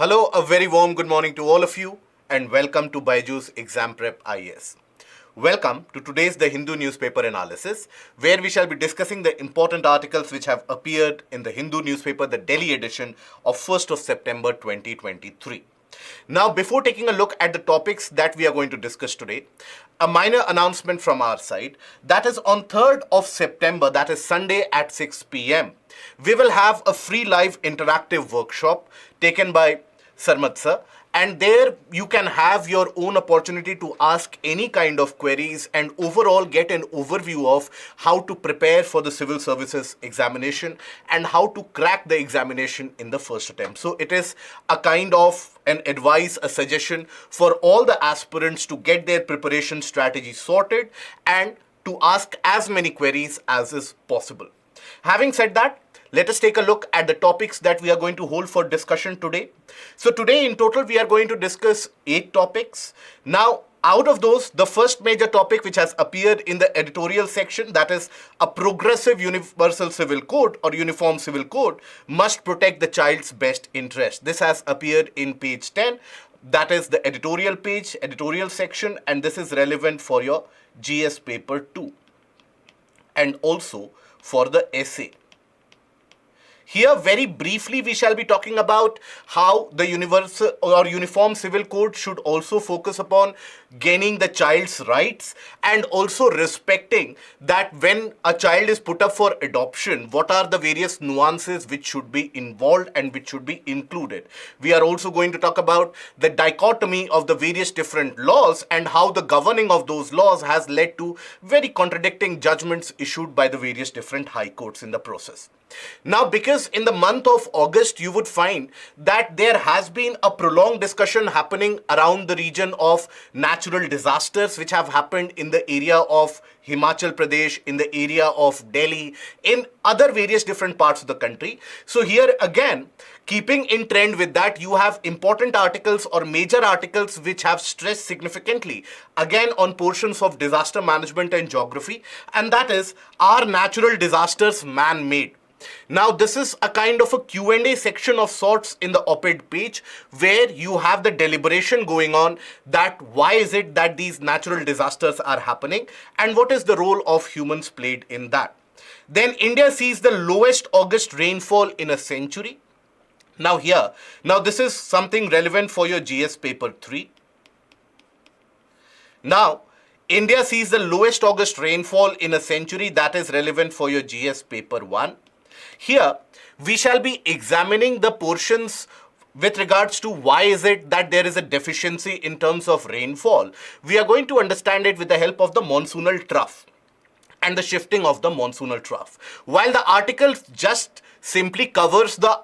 Hello, a very warm good morning to all of you and welcome to BYJU'S Exam Prep IAS. Welcome to today's The Hindu Newspaper Analysis, where we shall be discussing the important articles which have appeared in the Hindu newspaper, the Delhi edition of 1st of September 2023. Now, before taking a look at the topics that we are going to discuss today, a minor announcement from our side. That is on 3rd of September, that is Sunday at 6 p.m. We will have a free live interactive workshop taken by Sarmat sir, and there you can have your own opportunity to ask any kind of queries and overall get an overview of how to prepare for the civil services examination and how to crack the examination in the first attempt. So it is a kind of an advice, a suggestion for all the aspirants to get their preparation strategy sorted and to ask as many queries as is possible. Having said that, let us take a look at the topics that we are going to hold for discussion today. So today in total we are going to discuss 8 topics. Now out of those, the first major topic which has appeared in the editorial section, that is a progressive universal civil code or uniform civil code must protect the child's best interest. This has appeared in page 10. That is the editorial page, editorial section, and this is relevant for your GS paper 2 and also for the essay. Here, very briefly, we shall be talking about how the universal or uniform civil code should also focus upon gaining the child's rights and also respecting that when a child is put up for adoption, what are the various nuances which should be involved and which should be included. We are also going to talk about the dichotomy of the various different laws and how the governing of those laws has led to very contradicting judgments issued by the various different high courts in the process. Now, because in the month of August, you would find that there has been a prolonged discussion happening around the region of natural disasters which have happened in the area of Himachal Pradesh, in the area of Delhi, in other various different parts of the country. So here again, keeping in trend with that, you have important articles or major articles which have stressed significantly again on portions of disaster management and geography, and that is, are natural disasters man-made? Now, this is a kind of a Q&A section of sorts in the op-ed page where you have the deliberation going on that why is it that these natural disasters are happening and what is the role of humans played in that. Then India sees the lowest August rainfall in a century. Now this is something relevant for your GS paper 3. Now, India sees the lowest August rainfall in a century, that is relevant for your GS paper 1. Here, we shall be examining the portions with regards to why is it that there is a deficiency in terms of rainfall. We are going to understand it with the help of the monsoonal trough and the shifting of the monsoonal trough. While the article just simply covers the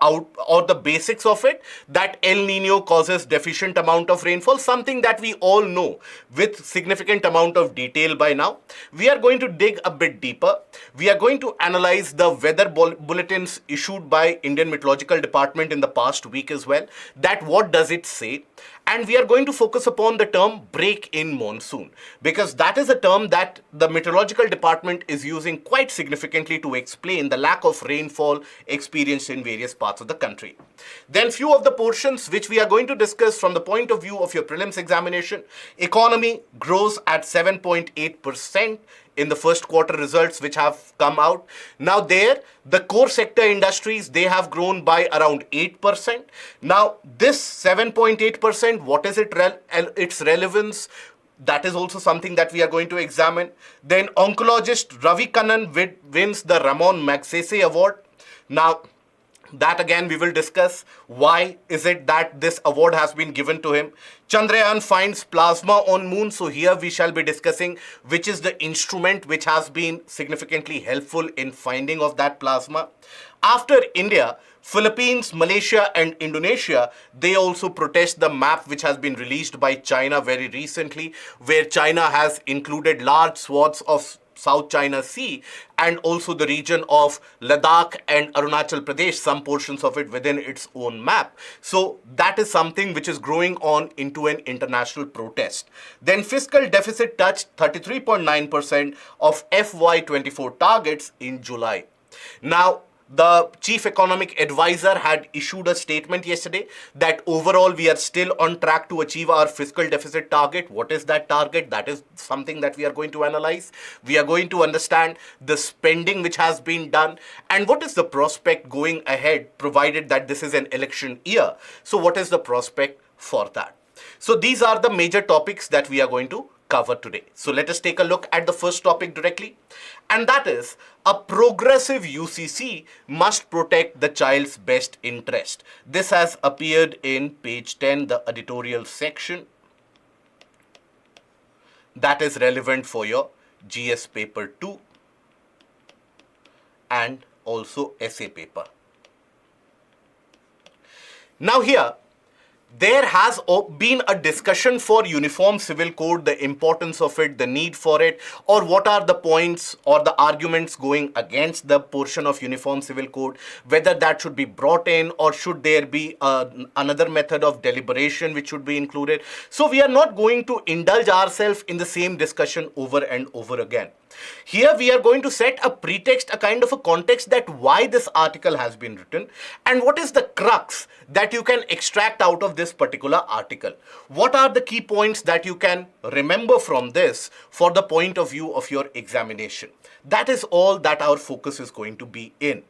the basics of it, that El Nino causes deficient amount of rainfall, something that we all know with significant amount of detail by now. We are going to dig a bit deeper. We are going to analyze the weather bulletins issued by Indian Meteorological Department in the past week as well. That what does it say? And we are going to focus upon the term break in monsoon, because that is a term that the meteorological department is using quite significantly to explain the lack of rainfall experienced in various parts of the country. Then few of the portions which we are going to discuss from the point of view of your prelims examination. Economy grows at 7.8% in the first quarter results which have come out. Now there, the core sector industries, they have grown by around 8%. Now this 7.8%, what is its relevance? That is also something that we are going to examine. Then Oncologist Ravi Kannan wins the Ramon Magsaysay Award. Now, that again we will discuss. Why is it that this award has been given to him? Chandrayaan finds plasma on moon. So here we shall be discussing which is the instrument which has been significantly helpful in finding of that plasma. After India, Philippines, Malaysia and Indonesia, they also protest the map which has been released by China very recently, where China has included large swaths of South China Sea and also the region of Ladakh and Arunachal Pradesh, some portions of it within its own map. So that is something which is growing on into an international protest. Then fiscal deficit touched 33.9% of FY24 targets in July. Now, the chief economic advisor had issued a statement yesterday that overall we are still on track to achieve our fiscal deficit target. What is that target? That is something that we are going to analyze. We are going to understand the spending which has been done and what is the prospect going ahead, provided that this is an election year. So what is the prospect for that? So these are the major topics that we are going to cover today. So let us take a look at the first topic directly, and that is a progressive UCC must protect the child's best interest. This has appeared in page 10, the editorial section. That is relevant for your GS paper 2 and also essay paper. Now here, there has been a discussion for Uniform Civil Code, the importance of it, the need for it, or what are the points or the arguments going against the portion of Uniform Civil Code, whether that should be brought in or should there be another method of deliberation which should be included. So we are not going to indulge ourselves in the same discussion over and over again. Here we are going to set a pretext, a kind of a context that why this article has been written and what is the crux that you can extract out of this particular article. What are the key points that you can remember from this for the point of view of your examination? That is all that our focus is going to be in.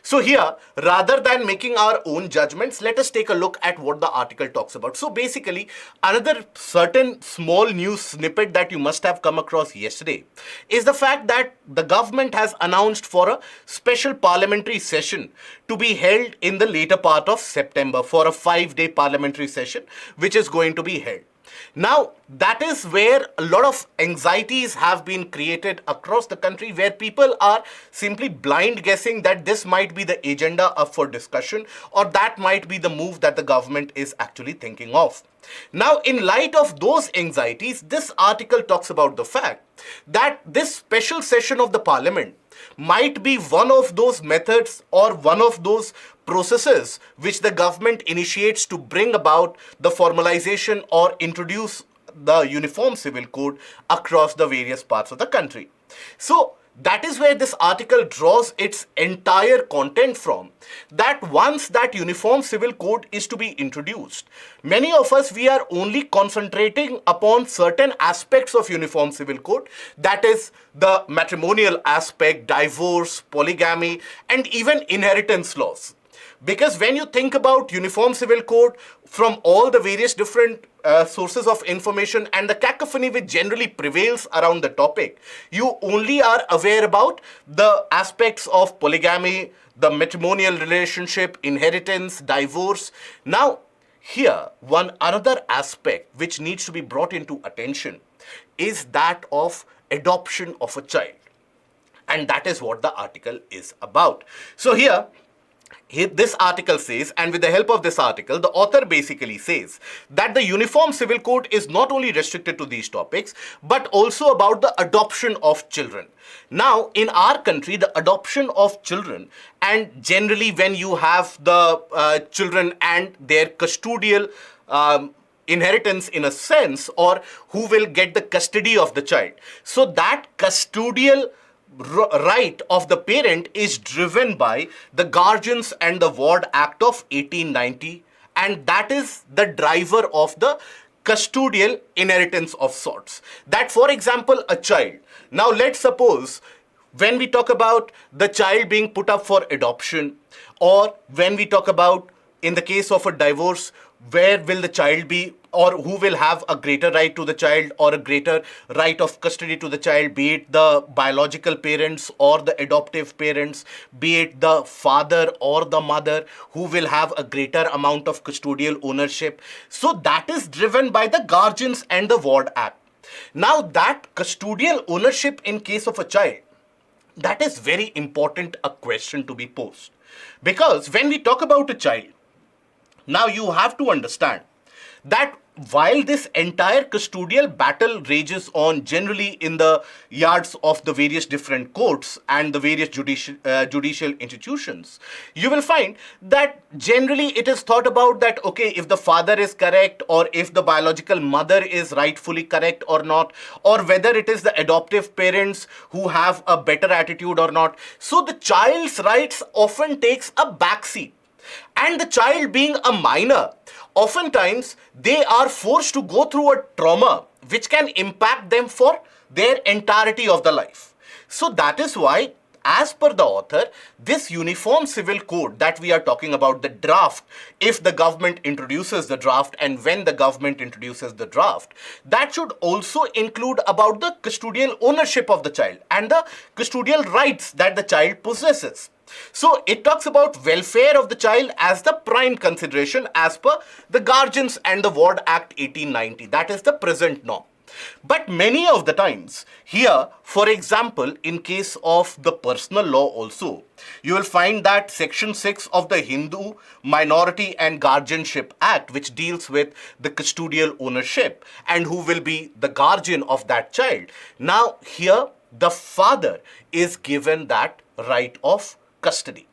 So here, rather than making our own judgments, let us take a look at what the article talks about. So basically, another certain small news snippet that you must have come across yesterday is the fact that the government has announced for a special parliamentary session to be held in the later part of September, for a 5-day parliamentary session which is going to be held. Now, that is where a lot of anxieties have been created across the country, where people are simply blind guessing that this might be the agenda up for discussion or that might be the move that the government is actually thinking of. Now, in light of those anxieties, this article talks about the fact that this special session of the parliament might be one of those methods or one of those processes which the government initiates to bring about the formalization or introduce the Uniform Civil Code across the various parts of the country. So that is where this article draws its entire content from, that once that Uniform Civil Code is to be introduced, many of us, we are only concentrating upon certain aspects of Uniform Civil Code, that is the matrimonial aspect, divorce, polygamy, and even inheritance laws. Because when you think about Uniform Civil Code from all the various different sources of information and the cacophony which generally prevails around the topic, you only are aware about the aspects of polygamy, the matrimonial relationship, inheritance, divorce. Now, here, one another aspect which needs to be brought into attention is that of adoption of a child. And that is what the article is about. So here, this article says, and with the help of this article, the author basically says that the Uniform Civil Code is not only restricted to these topics, but also about the adoption of children. Now, in our country, the adoption of children, and generally when you have the children and their custodial inheritance in a sense, or who will get the custody of the child. So that custodial right of the parent is driven by the Guardians and the Ward Act of 1890, and that is the driver of the custodial inheritance of sorts. That, for example, a child. Now, let's suppose when we talk about the child being put up for adoption, or when we talk about in the case of a divorce, where will the child be, or who will have a greater right to the child or a greater right of custody to the child, be it the biological parents or the adoptive parents, be it the father or the mother, who will have a greater amount of custodial ownership. So that is driven by the Guardians and the Ward Act. Now, that custodial ownership in case of a child, that is very important a question to be posed. Because when we talk about a child, now you have to understand that while this entire custodial battle rages on generally in the yards of the various different courts and the various judicial institutions, you will find that generally it is thought about that, okay, if the father is correct or if the biological mother is rightfully correct or not, or whether it is the adoptive parents who have a better attitude or not. So the child's rights often takes a backseat. And the child being a minor, oftentimes they are forced to go through a trauma which can impact them for their entirety of the life. So that is why, as per the author, this uniform civil code that we are talking about, the draft, if the government introduces the draft and when the government introduces the draft, that should also include about the custodial ownership of the child and the custodial rights that the child possesses. So it talks about welfare of the child as the prime consideration as per the Guardians and the Ward Act 1890. That is the present norm. But many of the times here, for example, in case of the personal law also, you will find that Section 6 of the Hindu Minority and Guardianship Act, which deals with the custodial ownership and who will be the guardian of that child. Now here, the father is given that right of custody.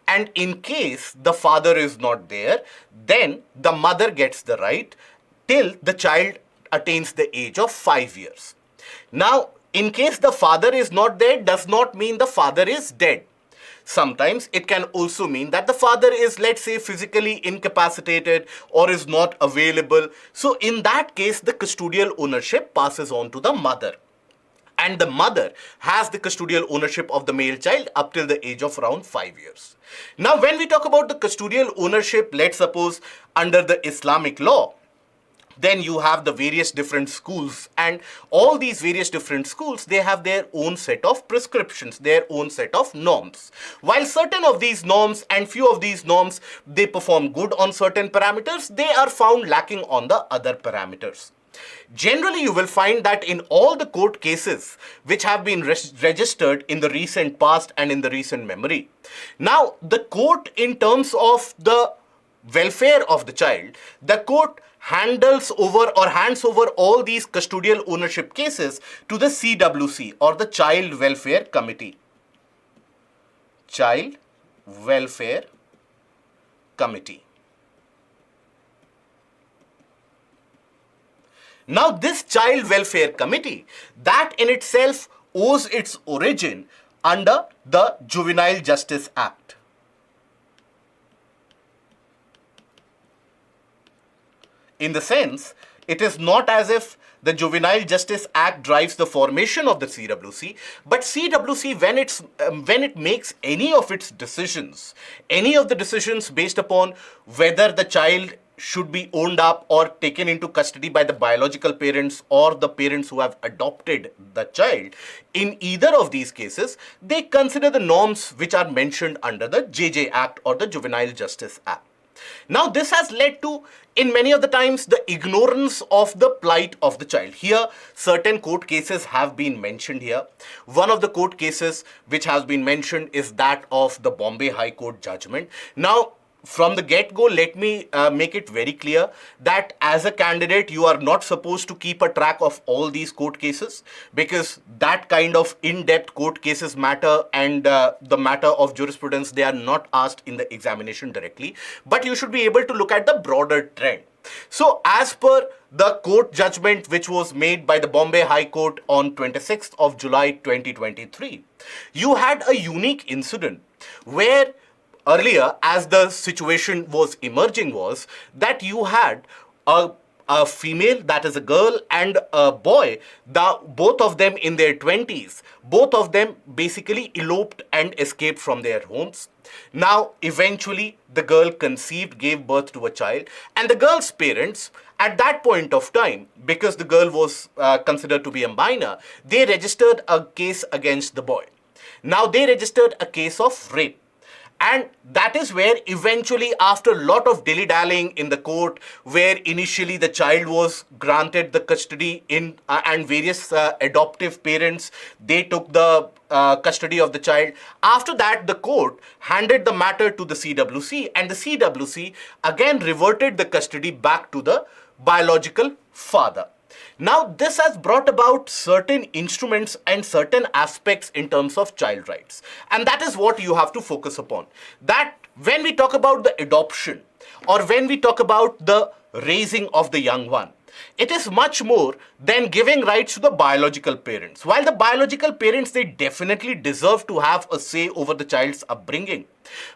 And in case the father is not there, then the mother gets the right till the child attains the age of 5 years. Now, in case the father is not there, does not mean the father is dead. Sometimes it can also mean that the father is, let's say, physically incapacitated or is not available. So in that case, the custodial ownership passes on to the mother. And the mother has the custodial ownership of the male child up till the age of around 5 years. Now, when we talk about the custodial ownership, let's suppose under the Islamic law, then you have the various different schools, and all these various different schools, they have their own set of prescriptions, their own set of norms. While certain of these norms and few of these norms, they perform good on certain parameters, they are found lacking on the other parameters. Generally, you will find that in all the court cases which have been registered in the recent past and in the recent memory, now the court, in terms of the welfare of the child, the court hands over all these custodial ownership cases to the CWC, or the Child Welfare Committee. Child Welfare Committee. Now, this Child Welfare Committee, that in itself owes its origin under the Juvenile Justice Act. In the sense, it is not as if the Juvenile Justice Act drives the formation of the CWC, but CWC, when it makes any of its decisions, any of the decisions based upon whether the child should be owned up or taken into custody by the biological parents or the parents who have adopted the child, in either of these cases, they consider the norms which are mentioned under the JJ Act or the Juvenile Justice Act. Now, this has led to, in many of the times, the ignorance of the plight of the child. Here, certain court cases have been mentioned here. One of the court cases which has been mentioned is that of the Bombay High Court judgment. Now, from the get-go, let me make it very clear that as a candidate, you are not supposed to keep a track of all these court cases, because that kind of in-depth court cases matter, and the matter of jurisprudence, they are not asked in the examination directly. But you should be able to look at the broader trend. So as per the court judgment which was made by the Bombay High Court on 26th of July 2023, you had a unique incident where earlier, as the situation was emerging, was that you had a female, that is a girl, and a boy, both of them in their 20s, both of them basically eloped and escaped from their homes. Now, eventually, the girl conceived, gave birth to a child, and the girl's parents, at that point of time, because the girl was considered to be a minor, they registered a case against the boy. Now, they registered a case of rape. And that is where eventually, after a lot of dilly-dallying in the court, where initially the child was granted the custody in and various adoptive parents, they took the custody of the child. After that, the court handed the matter to the CWC, and the CWC again reverted the custody back to the biological father. Now, this has brought about certain instruments and certain aspects in terms of child rights. And that is what you have to focus upon. That when we talk about the adoption or when we talk about the raising of the young one, it is much more than giving rights to the biological parents. While the biological parents, they definitely deserve to have a say over the child's upbringing.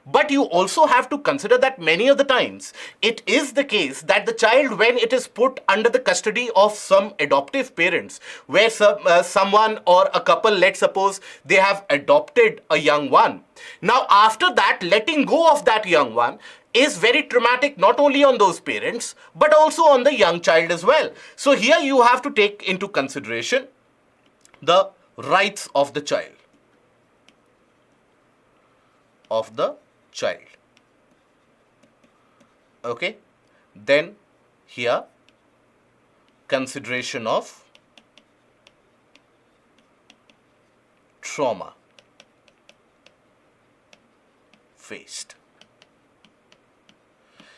But you also have to consider that many of the times it is the case that the child, when it is put under the custody of some adoptive parents, where someone or a couple, let's suppose they have adopted a young one. Now, after that, letting go of that young one is very traumatic, not only on those parents, but also on the young child as well. So here you have to take into consideration the rights of the child. Okay, then here consideration of trauma faced.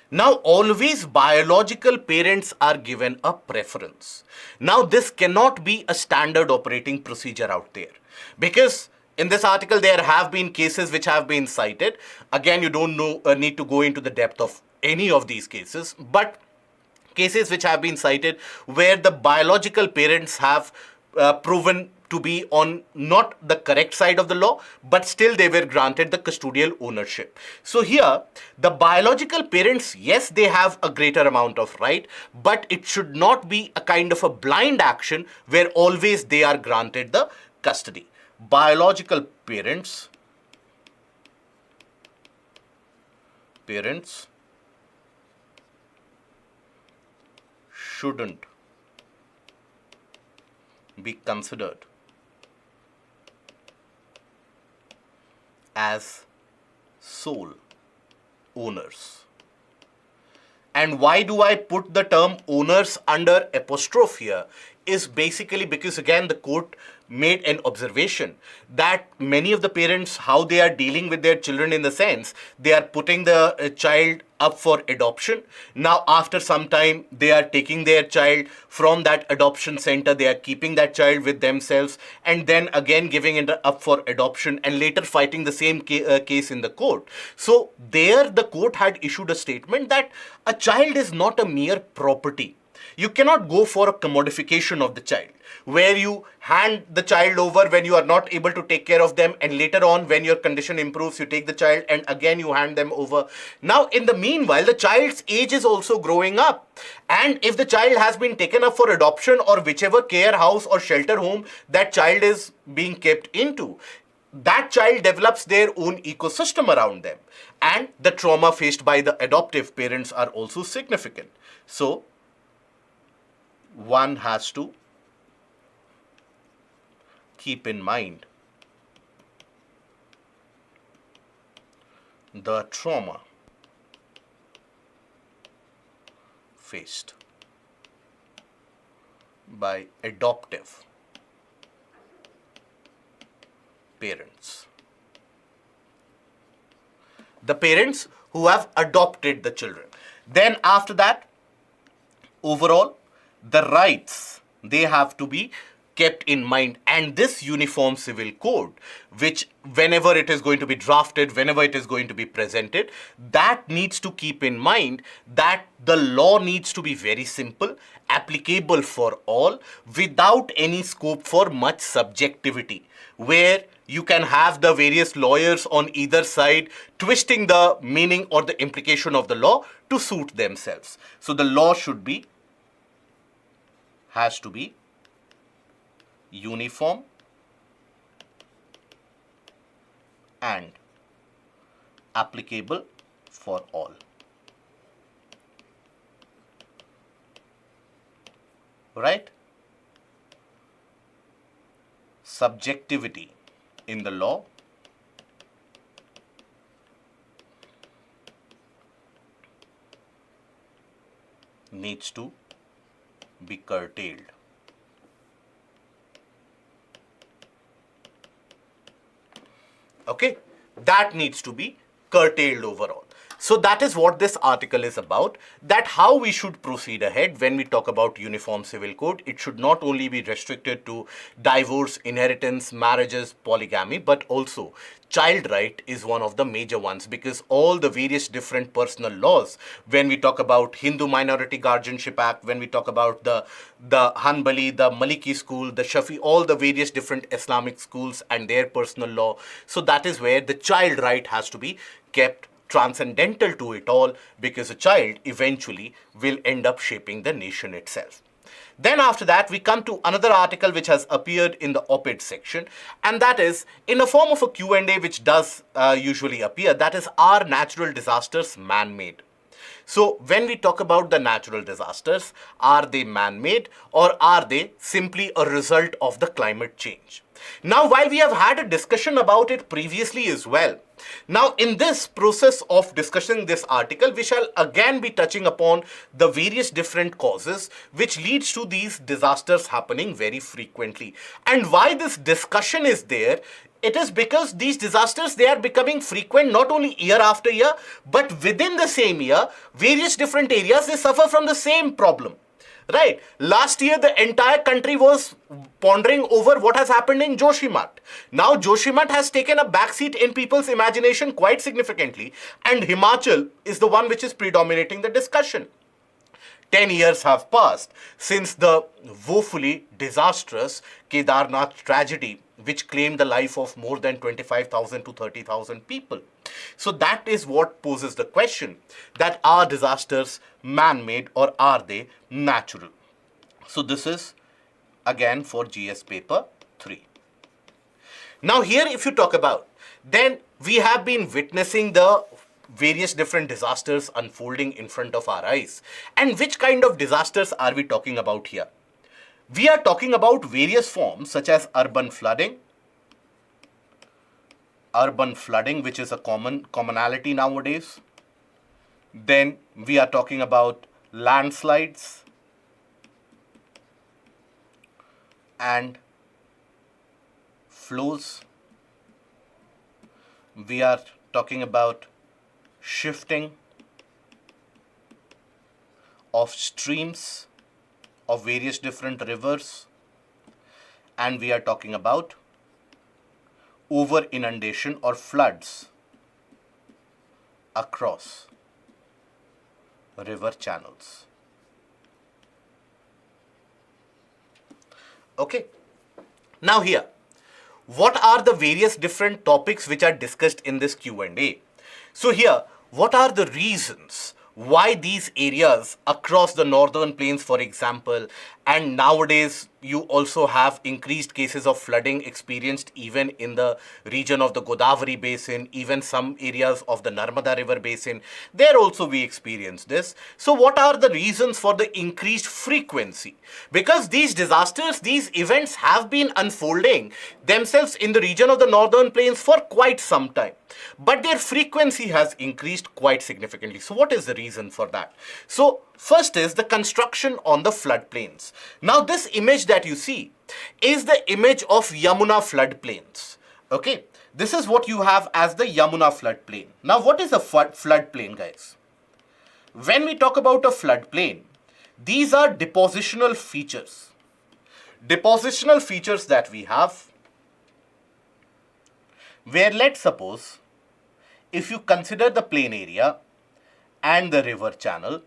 Now, always biological parents are given a preference. Now, this cannot be a standard operating procedure out there, because in this article there have been cases which have been cited. Again, you don't need to go into the depth of any of these cases, but cases which have been cited where the biological parents have proven to be on not the correct side of the law, but still they were granted the custodial ownership. So here, the biological parents, yes, they have a greater amount of right, but it should not be a kind of a blind action where always they are granted the custody. Biological parents shouldn't be considered as sole owners. And why do I put the term owners under apostrophe here? Is basically because, again, the court made an observation that many of the parents, how they are dealing with their children, in the sense they are putting the child up for adoption. Now, after some time, they are taking their child from that adoption center, they are keeping that child with themselves, and then again giving it up for adoption, and later fighting the same case in the court. So there the court had issued a statement that a child is not a mere property. You cannot go for a commodification of the child, where you hand the child over when you are not able to take care of them, and later on when your condition improves, you take the child and again you hand them over. Now, in the meanwhile, the child's age is also growing up, and if the child has been taken up for adoption or whichever care house or shelter home that child is being kept into, that child develops their own ecosystem around them, and the trauma faced by the adoptive parents are also significant. So one has to keep in mind the trauma faced by adoptive parents. The parents who have adopted the children. Then after that, overall, the rights, they have to be kept in mind, and this uniform civil code, which whenever it is going to be drafted, whenever it is going to be presented, that needs to keep in mind that the law needs to be very simple, applicable for all, without any scope for much subjectivity, where you can have the various lawyers on either side twisting the meaning or the implication of the law to suit themselves. So the law has to be uniform and applicable for all. Right? Subjectivity in the law needs to be curtailed. Okay, that needs to be curtailed overall. So that is what this article is about, that how we should proceed ahead when we talk about Uniform Civil Code. It should not only be restricted to divorce, inheritance, marriages, polygamy, but also child right is one of the major ones, because all the various different personal laws, when we talk about Hindu Minority Guardianship Act, when we talk about the Hanbali, the Maliki school, the Shafi, all the various different Islamic schools and their personal law. So that is where the child right has to be kept transcendental to it all, because a child eventually will end up shaping the nation itself. Then after that, we come to another article which has appeared in the op-ed section, and that is in the form of a Q&A which does usually appear, that is, are natural disasters man-made? So when we talk about the natural disasters, are they man-made or are they simply a result of the climate change? Now, while we have had a discussion about it previously as well, now in this process of discussing this article, we shall again be touching upon the various different causes which leads to these disasters happening very frequently. And why this discussion is there, it is because these disasters, they are becoming frequent not only year after year, but within the same year, various different areas, they suffer from the same problem. Right. Last year, the entire country was pondering over what has happened in Joshimat. Now, Joshimat has taken a backseat in people's imagination quite significantly, and Himachal is the one which is predominating the discussion. 10 years have passed since the woefully disastrous Kedarnath tragedy, which claimed the life of more than 25,000 to 30,000 people. So that is what poses the question, that are disasters man-made or are they natural? So this is again for GS paper 3. Now here, if you talk about, then we have been witnessing the various different disasters unfolding in front of our eyes. And which kind of disasters are we talking about here? We are talking about various forms such as urban flooding, which is a commonality nowadays. Then we are talking about landslides and flows. We are talking about shifting of streams of various different rivers, and we are talking about over inundation or floods across river channels. Okay. Now here, what are the various different topics which are discussed in this Q&A? So here, what are the reasons why these areas across the northern plains, for example, and nowadays you also have increased cases of flooding experienced even in the region of the Godavari basin, even some areas of the Narmada river basin, there also we experience this. So what are the reasons for the increased frequency? Because these disasters, these events have been unfolding themselves in the region of the northern plains for quite some time, but their frequency has increased quite significantly. So what is the reason for that? So first is the construction on the floodplains. Now this image that you see is the image of Yamuna floodplains. Okay, this is what you have as the Yamuna floodplain. Now what is a floodplain, guys? When we talk about a floodplain, these are depositional features. Depositional features that we have, where let's suppose if you consider the plain area and the river channel,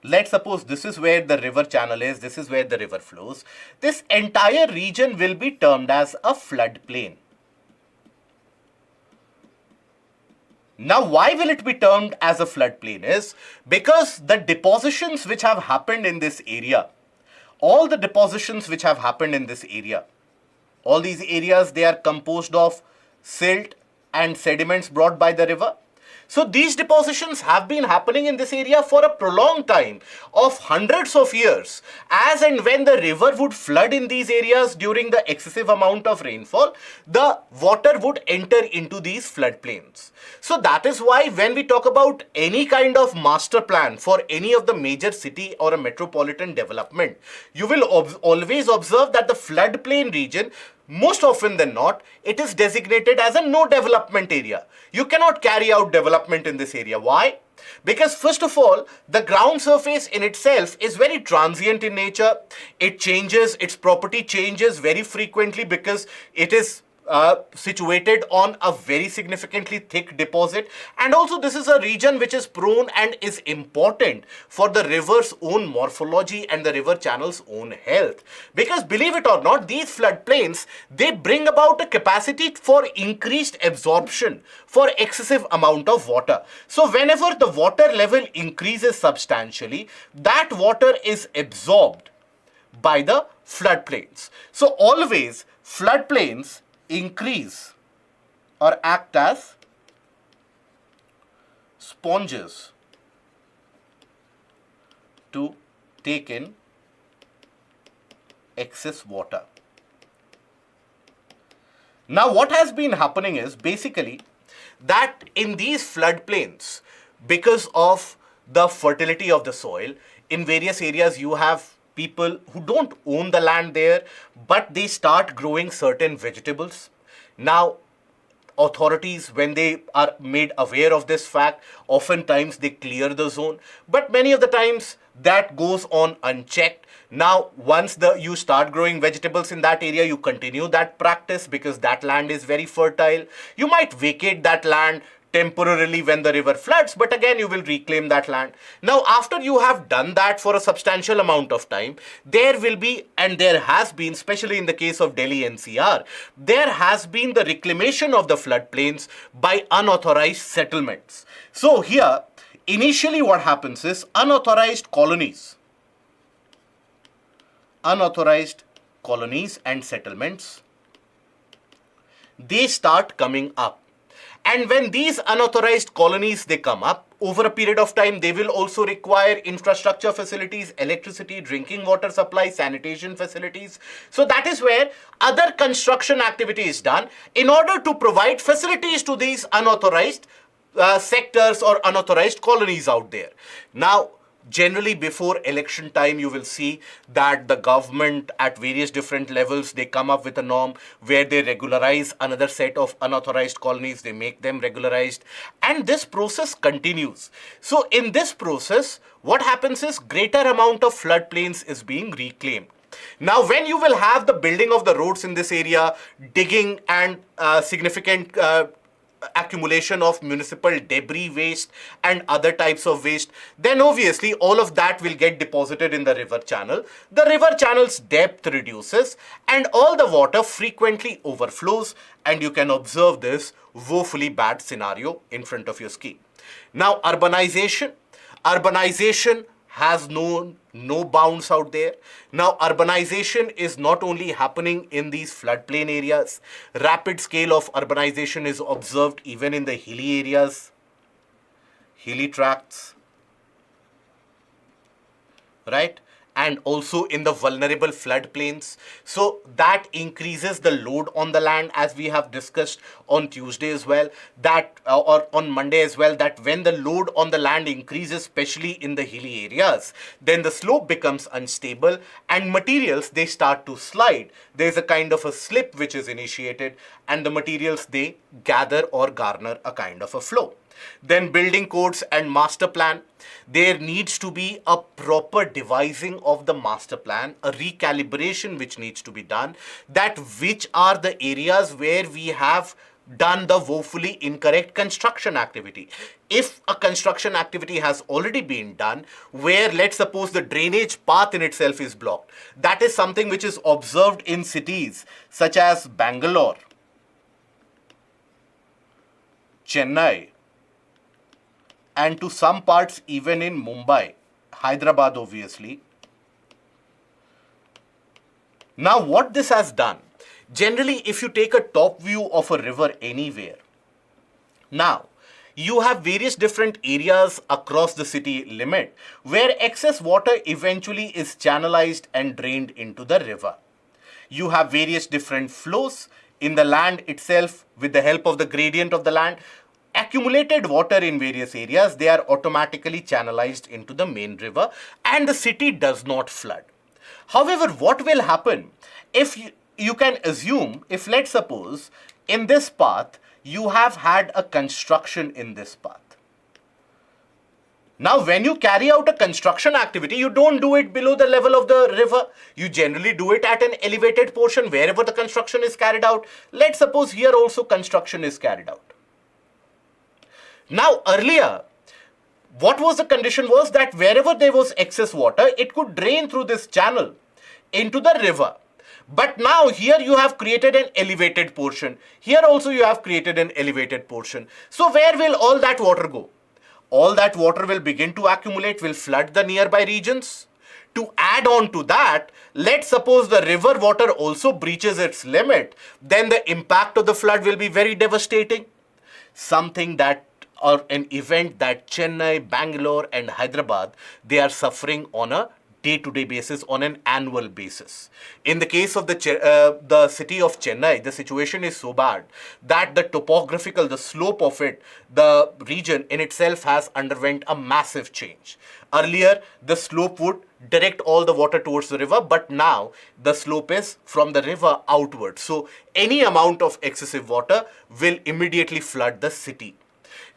let's suppose this is where the river channel is, this is where the river flows. This entire region will be termed as a floodplain. Now, why will it be termed as a floodplain is because the depositions which have happened in this area, all the depositions which have happened in this area, all these areas, they are composed of silt and sediments brought by the river. So these depositions have been happening in this area for a prolonged time of hundreds of years. As and when the river would flood in these areas during the excessive amount of rainfall, the water would enter into these floodplains. So that is why when we talk about any kind of master plan for any of the major city or a metropolitan development, you will always observe that the floodplain region most often than not, it is designated as a no development area. You cannot carry out development in this area. Why? Because first of all, the ground surface in itself is very transient in nature. It changes, its property changes very frequently because it is situated on a very significantly thick deposit, and also this is a region which is prone and is important for the river's own morphology and the river channel's own health, because believe it or not, these floodplains, they bring about a capacity for increased absorption for excessive amount of water. So whenever the water level increases substantially, that water is absorbed by the floodplains. So always floodplains increase or act as sponges to take in excess water. Now what has been happening is basically that in these floodplains, because of the fertility of the soil, in various areas you have people who don't own the land there, but they start growing certain vegetables. Now, authorities, when they are made aware of this fact, oftentimes they clear the zone, but many of the times that goes on unchecked. Now, once you start growing vegetables in that area, you continue that practice because that land is very fertile. You might vacate that land temporarily when the river floods, but again you will reclaim that land. Now after you have done that for a substantial amount of time, there will be, and there has been, especially in the case of Delhi NCR, there has been the reclamation of the floodplains by unauthorized settlements. So here, initially what happens is unauthorized colonies and settlements, they start coming up. And when these unauthorized colonies, they come up, over a period of time, they will also require infrastructure facilities, electricity, drinking water supply, sanitation facilities. So that is where other construction activity is done in order to provide facilities to these unauthorized sectors or unauthorized colonies out there. Now, generally before election time, you will see that the government at various different levels, they come up with a norm where they regularize another set of unauthorized colonies, they make them regularized, and this process continues. So in this process, what happens is greater amount of floodplains is being reclaimed. Now, when you will have the building of the roads in this area, digging and significant accumulation of municipal debris waste and other types of waste, then obviously all of that will get deposited in the river channel. The river channel's depth reduces and all the water frequently overflows, and you can observe this woefully bad scenario in front of your screen. Now, urbanization has no bounds out there. Now, urbanization is not only happening in these floodplain areas. Rapid scale of urbanization is observed even in the hilly areas, hilly tracts, right? And also in the vulnerable floodplains. So that increases the load on the land, as we have discussed on Tuesday as well, that or on Monday as well, that when the load on the land increases, especially in the hilly areas, then the slope becomes unstable and materials, they start to slide. There's a kind of a slip which is initiated and the materials, they gather or garner a kind of a flow. Then building codes and master plan. There needs to be a proper devising of the master plan, a recalibration which needs to be done, that which are the areas where we have done the woefully incorrect construction activity. If a construction activity has already been done where, let's suppose, the drainage path in itself is blocked, that is something which is observed in cities such as Bangalore, Chennai, and to some parts even in Mumbai, Hyderabad obviously. Now what this has done, generally if you take a top view of a river anywhere, now you have various different areas across the city limit where excess water eventually is channelized and drained into the river. You have various different flows in the land itself with the help of the gradient of the land. Accumulated water in various areas, they are automatically channelized into the main river and the city does not flood. However, what will happen if you can assume, if let's suppose in this path you have had a construction in this path. Now, when you carry out a construction activity, you don't do it below the level of the river. You generally do it at an elevated portion wherever the construction is carried out. Let's suppose here also construction is carried out. Now, earlier, what was the condition was that wherever there was excess water, it could drain through this channel into the river. But now here you have created an elevated portion. Here also you have created an elevated portion. So where will all that water go? All that water will begin to accumulate, will flood the nearby regions. To add on to that, let's suppose the river water also breaches its limit, then the impact of the flood will be very devastating. Something that, or an event that Chennai, Bangalore and Hyderabad, they are suffering on a day-to-day basis, on an annual basis. In the case of the city of Chennai, the situation is so bad that the topographical, the slope of it, the region in itself has underwent a massive change. Earlier, the slope would direct all the water towards the river, but now the slope is from the river outward. So any amount of excessive water will immediately flood the city.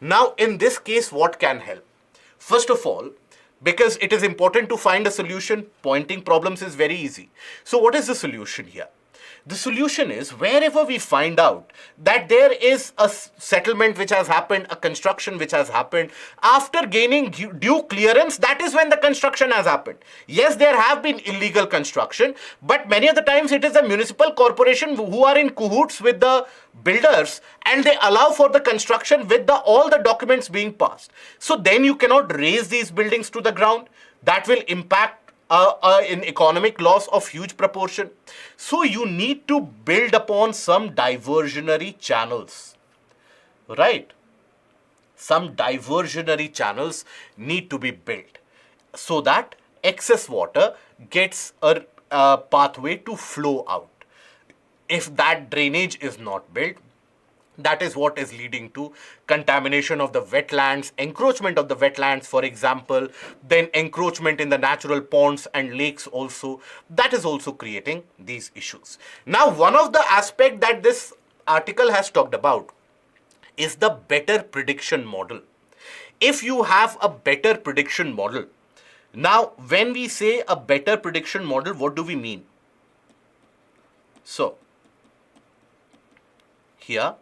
Now, in this case, what can help? First of all, because it is important to find a solution, pointing problems is very easy. So what is the solution here? The solution is wherever we find out that there is a settlement which has happened, a construction which has happened, after gaining due clearance, that is when the construction has happened. Yes, there have been illegal construction, but many of the times it is a municipal corporation who are in cahoots with the builders and they allow for the construction with all the documents being passed. So then you cannot raise these buildings to the ground. That will impact in economic loss of huge proportion. So you need to build upon some diversionary channels, right? Some diversionary channels need to be built so that excess water gets a pathway to flow out. If that drainage is not built, that is what is leading to contamination of the wetlands, encroachment of the wetlands, for example, then encroachment in the natural ponds and lakes also. That is also creating these issues. Now, one of the aspects that this article has talked about is the better prediction model. If you have a better prediction model, now when we say a better prediction model, what do we mean? So, here,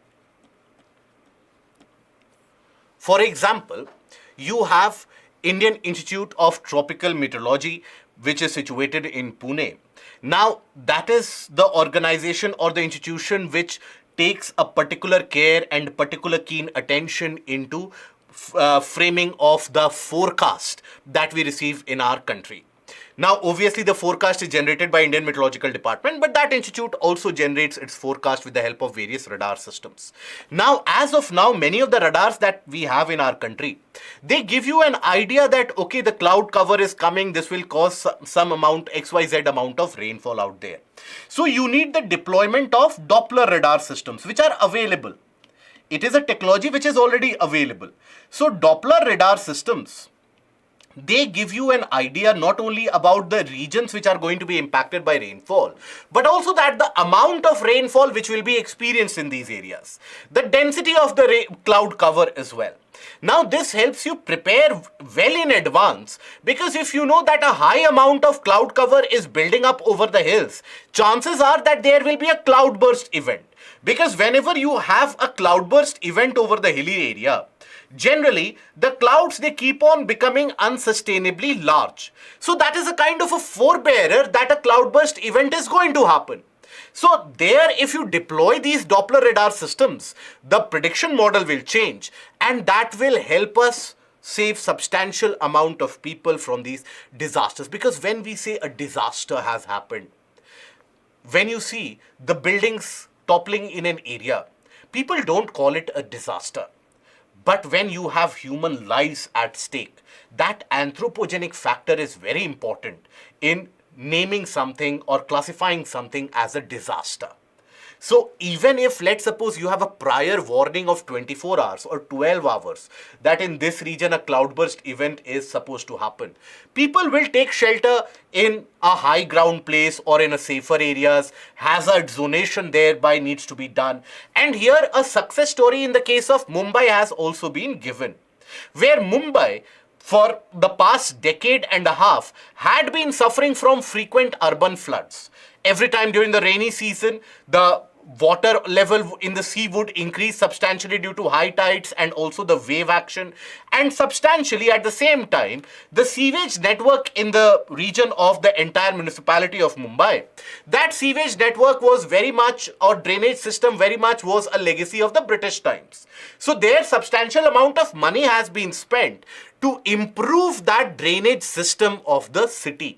for example, you have Indian Institute of Tropical Meteorology, which is situated in Pune. Now, that is the organization or the institution which takes a particular care and particular keen attention into framing of the forecast that we receive in our country. Now, obviously, the forecast is generated by Indian Meteorological Department, but that institute also generates its forecast with the help of various radar systems. Now, as of now, many of the radars that we have in our country, they give you an idea that, okay, the cloud cover is coming, this will cause some amount, XYZ amount of rainfall out there. So, you need the deployment of Doppler radar systems, which are available. It is a technology which is already available. So, Doppler radar systems, they give you an idea not only about the regions which are going to be impacted by rainfall, but also that the amount of rainfall which will be experienced in these areas, the density of the cloud cover as well. Now, this helps you prepare well in advance, because if you know that a high amount of cloud cover is building up over the hills, chances are that there will be a cloudburst event. Because whenever you have a cloudburst event over the hilly area, generally, the clouds, they keep on becoming unsustainably large. So that is a kind of a forebearer that a cloudburst event is going to happen. So there, if you deploy these Doppler radar systems, the prediction model will change, and that will help us save substantial amount of people from these disasters. Because when we say a disaster has happened, when you see the buildings toppling in an area, people don't call it a disaster. But when you have human lives at stake, that anthropogenic factor is very important in naming something or classifying something as a disaster. So even if, let's suppose, you have a prior warning of 24 hours or 12 hours that in this region a cloudburst event is supposed to happen, people will take shelter in a high ground place or in a safer areas. Hazard zonation thereby needs to be done. And here a success story in the case of Mumbai has also been given, where Mumbai for the past decade and a half had been suffering from frequent urban floods. Every time during the rainy season, the water level in the sea would increase substantially due to high tides and also the wave action, and substantially at the same time the sewage network in the region of the entire municipality of Mumbai, that sewage network was very much, or drainage system very much, was a legacy of the British times. So there substantial amount of money has been spent to improve that drainage system of the city.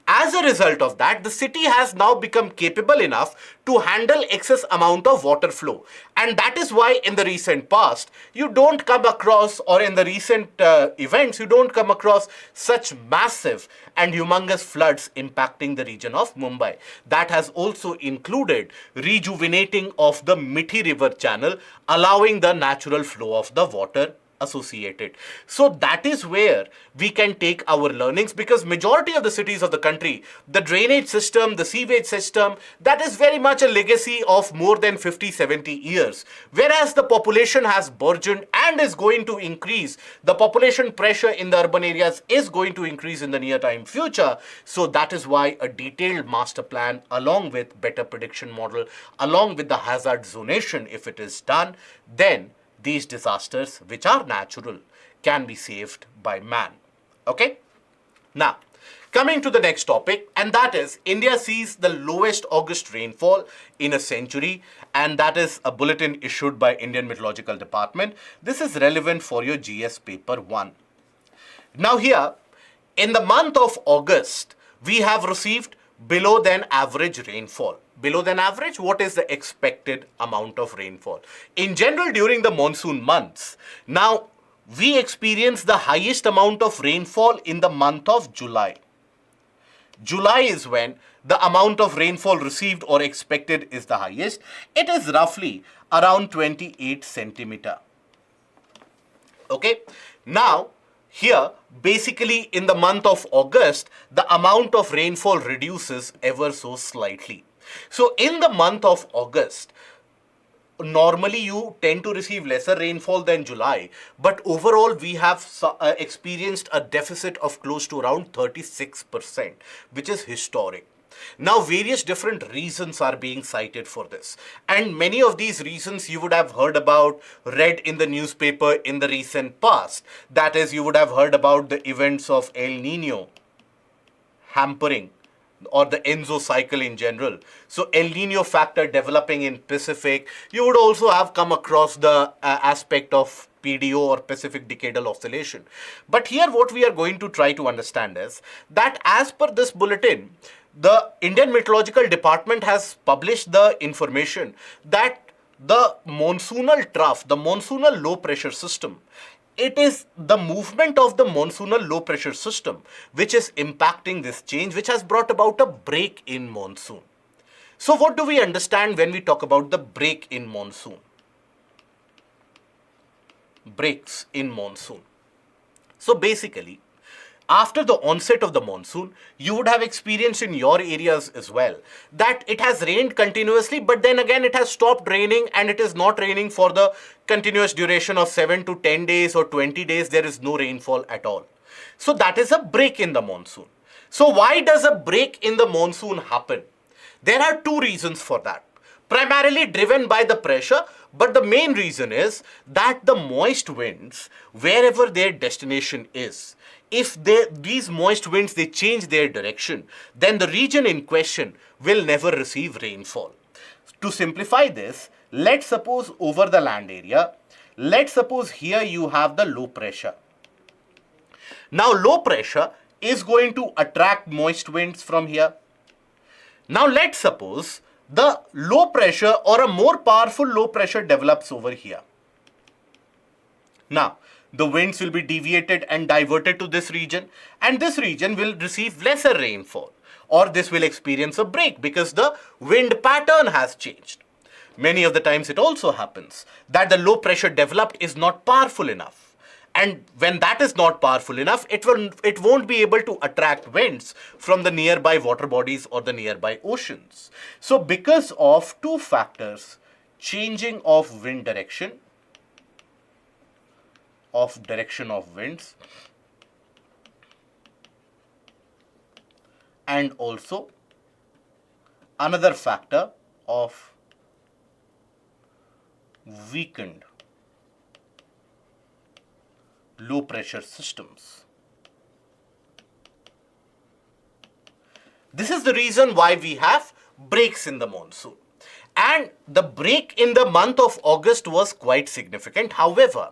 As a result of that, the city has now become capable enough to handle excess amount of water flow. And that is why in the recent past, you don't come across, or in the recent events, you don't come across such massive and humongous floods impacting the region of Mumbai. That has also included rejuvenating of the Mithi River channel, allowing the natural flow of the water associated. So that is where we can take our learnings, because majority of the cities of the country, the drainage system, the sewage system, that is very much a legacy of more than 50-70 years. Whereas the population has burgeoned and is going to increase. The population pressure in the urban areas is going to increase in the near time future. So that is why a detailed master plan along with better prediction model, along with the hazard zonation, if it is done, then these disasters, which are natural, can be saved by man. Okay? Now, coming to the next topic, and that is India sees the lowest August rainfall in a century, and that is a bulletin issued by Indian Meteorological Department. This is relevant for your GS paper 1. Now here, in the month of August, we have received below than average rainfall. Below than average, what is the expected amount of rainfall? In general, during the monsoon months, now we experience the highest amount of rainfall in the month of July. July is when the amount of rainfall received or expected is the highest. It is roughly around 28 centimeter. Okay. Now, here, basically in the month of August, the amount of rainfall reduces ever so slightly. So in the month of August, normally you tend to receive lesser rainfall than July, but overall we have experienced a deficit of close to around 36%, which is historic. Now, various different reasons are being cited for this, and many of these reasons you would have heard about, read in the newspaper in the recent past. That is, you would have heard about the events of El Nino hampering, or the Enzo cycle in general. So El Nino factor developing in Pacific. You would also have come across the aspect of PDO, or Pacific Decadal Oscillation. But here what we are going to try to understand is that as per this bulletin, the Indian Meteorological Department has published the information that the monsoonal trough, the monsoonal low pressure system, it is the movement of the monsoonal low pressure system which is impacting this change, which has brought about a break in monsoon. So what do we understand when we talk about the break in monsoon? Breaks in monsoon. So basically, after the onset of the monsoon, you would have experienced in your areas as well that it has rained continuously, but then again it has stopped raining, and it is not raining for the continuous duration of 7 to 10 days or 20 days. There is no rainfall at all. So that is a break in the monsoon. So why does a break in the monsoon happen? There are two reasons for that. Primarily driven by the pressure, but the main reason is that the moist winds, wherever their destination is, if these moist winds, they change their direction, then the region in question will never receive rainfall. To simplify this, let's suppose over the land area, let's suppose here you have the low pressure. Now low pressure is going to attract moist winds from here. Now let's suppose the low pressure or a more powerful low pressure develops over here. Now, the winds will be deviated and diverted to this region, and this region will receive lesser rainfall, or this will experience a break because the wind pattern has changed. many of the times it also happens that the low pressure developed is not powerful enough. And when that is not powerful enough, it won't be able to attract winds from the nearby water bodies or the nearby oceans. So because of two factors, changing of wind direction, of winds, and also another factor of weakened low pressure systems. This is the reason why we have breaks in the monsoon. And the break in the month of August was quite significant. However,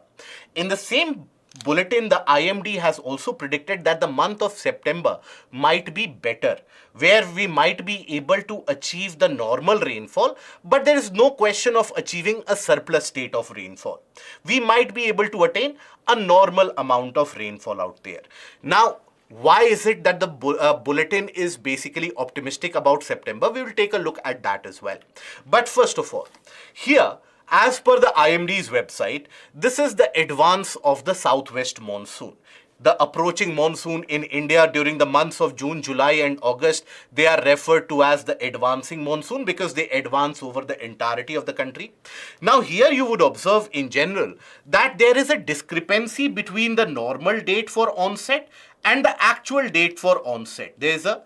in the same bulletin, the IMD has also predicted that the month of September might be better, where we might be able to achieve the normal rainfall, but there is no question of achieving a surplus state of rainfall. We might be able to attain a normal amount of rainfall out there. Now, why is it that the bulletin is basically optimistic about September? We will take a look at that as well. But first of all, here, as per the IMD's website, this is the advance of the southwest monsoon. The approaching monsoon in India during the months of June, July and August, they are referred to as the advancing monsoon because they advance over the entirety of the country. Now here you would observe in general that there is a discrepancy between the normal date for onset and the actual date for onset. There is a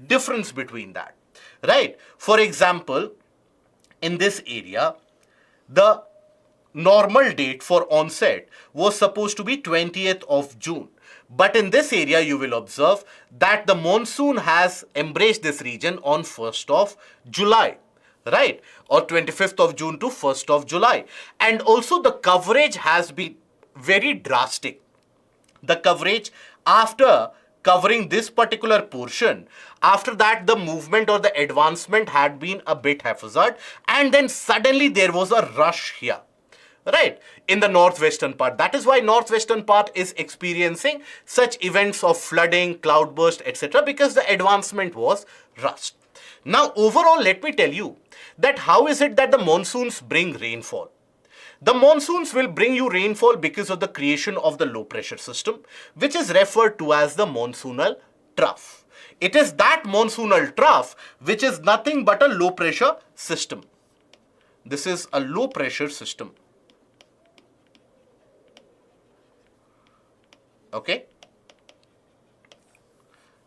difference between that, right? For example, in this area, the normal date for onset was supposed to be 20th of June. But in this area, you will observe that the monsoon has embraced this region on 1st of July, right? Or 25th of June to 1st of July. And also the coverage has been very drastic. The coverage after covering this particular portion, after that the movement or the advancement had been a bit haphazard, and then suddenly there was a rush here, right, in the northwestern part. That is why northwestern part is experiencing such events of flooding, cloudburst, etc., because the advancement was rushed. Now overall, let me tell you that how is it that the monsoons bring rainfall? The monsoons will bring you rainfall because of the creation of the low pressure system, which is referred to as the monsoonal trough. It is that monsoonal trough which is nothing but a low pressure system. This is a low pressure system. Okay?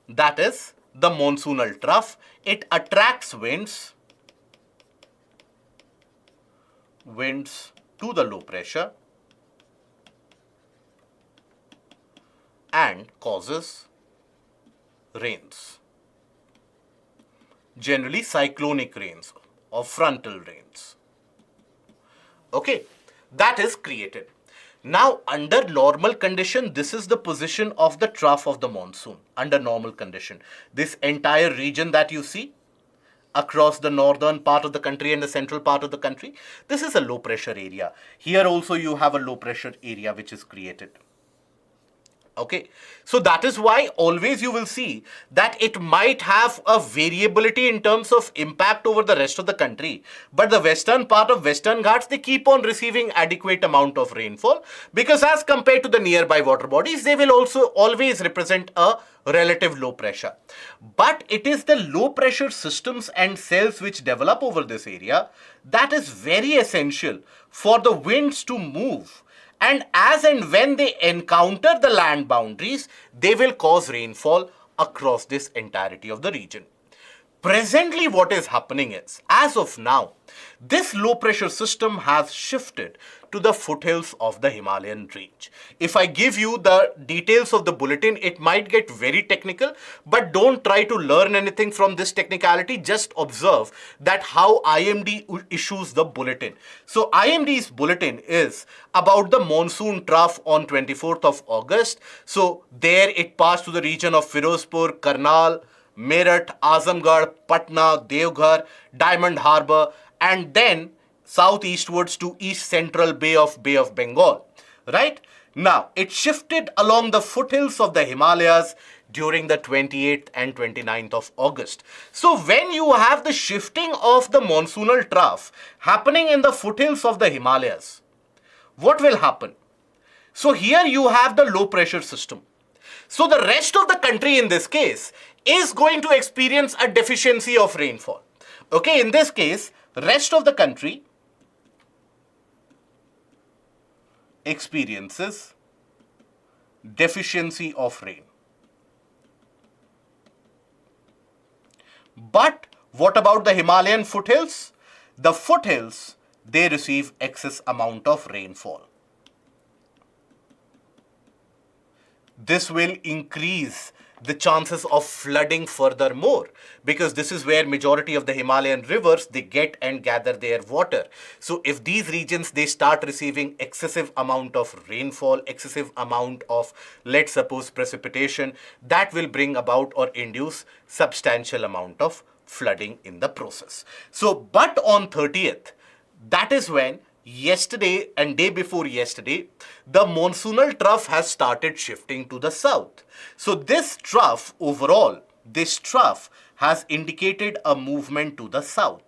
That is the monsoonal trough. It attracts winds to the low pressure and causes rains. Generally cyclonic rains or frontal rains. Okay, that is created. Now under normal condition, this is the position of the trough of the monsoon under normal condition. This entire region that you see across the northern part of the country and the central part of the country, this is a low pressure area. Here also you have a low pressure area which is created. Okay, so that is why always you will see that it might have a variability in terms of impact over the rest of the country. But the western part of Western Ghats, they keep on receiving adequate amount of rainfall because as compared to the nearby water bodies, they will also always represent a relative low pressure. But it is the low pressure systems and cells which develop over this area that is very essential for the winds to move. And as and when they encounter the land boundaries, they will cause rainfall across this entirety of the region. Presently, what is happening is, as of now, this low pressure system has shifted to the foothills of the Himalayan range. If I give you the details of the bulletin, it might get very technical, but don't try to learn anything from this technicality. Just observe that how IMD issues the bulletin. So IMD's bulletin is about the monsoon trough on 24th of August. So there it passed to the region of Firozpur, Karnal, Meerut, Azamgarh, Patna, Devghar, Diamond Harbour, and then southeastwards to east central Bay of Bengal, right? Now, it shifted along the foothills of the Himalayas during the 28th and 29th of August. So when you have the shifting of the monsoonal trough happening in the foothills of the Himalayas, what will happen? So here you have the low pressure system. So the rest of the country in this case is going to experience a deficiency of rainfall. Okay, in this case, rest of the country experiences deficiency of rain. But what about the Himalayan foothills? The foothills, they receive excess amount of rainfall. This will increase the chances of flooding furthermore, because this is where majority of the Himalayan rivers, they get and gather their water. So if these regions, they start receiving excessive amount of rainfall, excessive amount of, let's suppose, precipitation, that will bring about or induce substantial amount of flooding in the process. So, but on 30th, that is when yesterday and day before yesterday, the monsoonal trough has started shifting to the south. So this trough overall, this trough has indicated a movement to the south.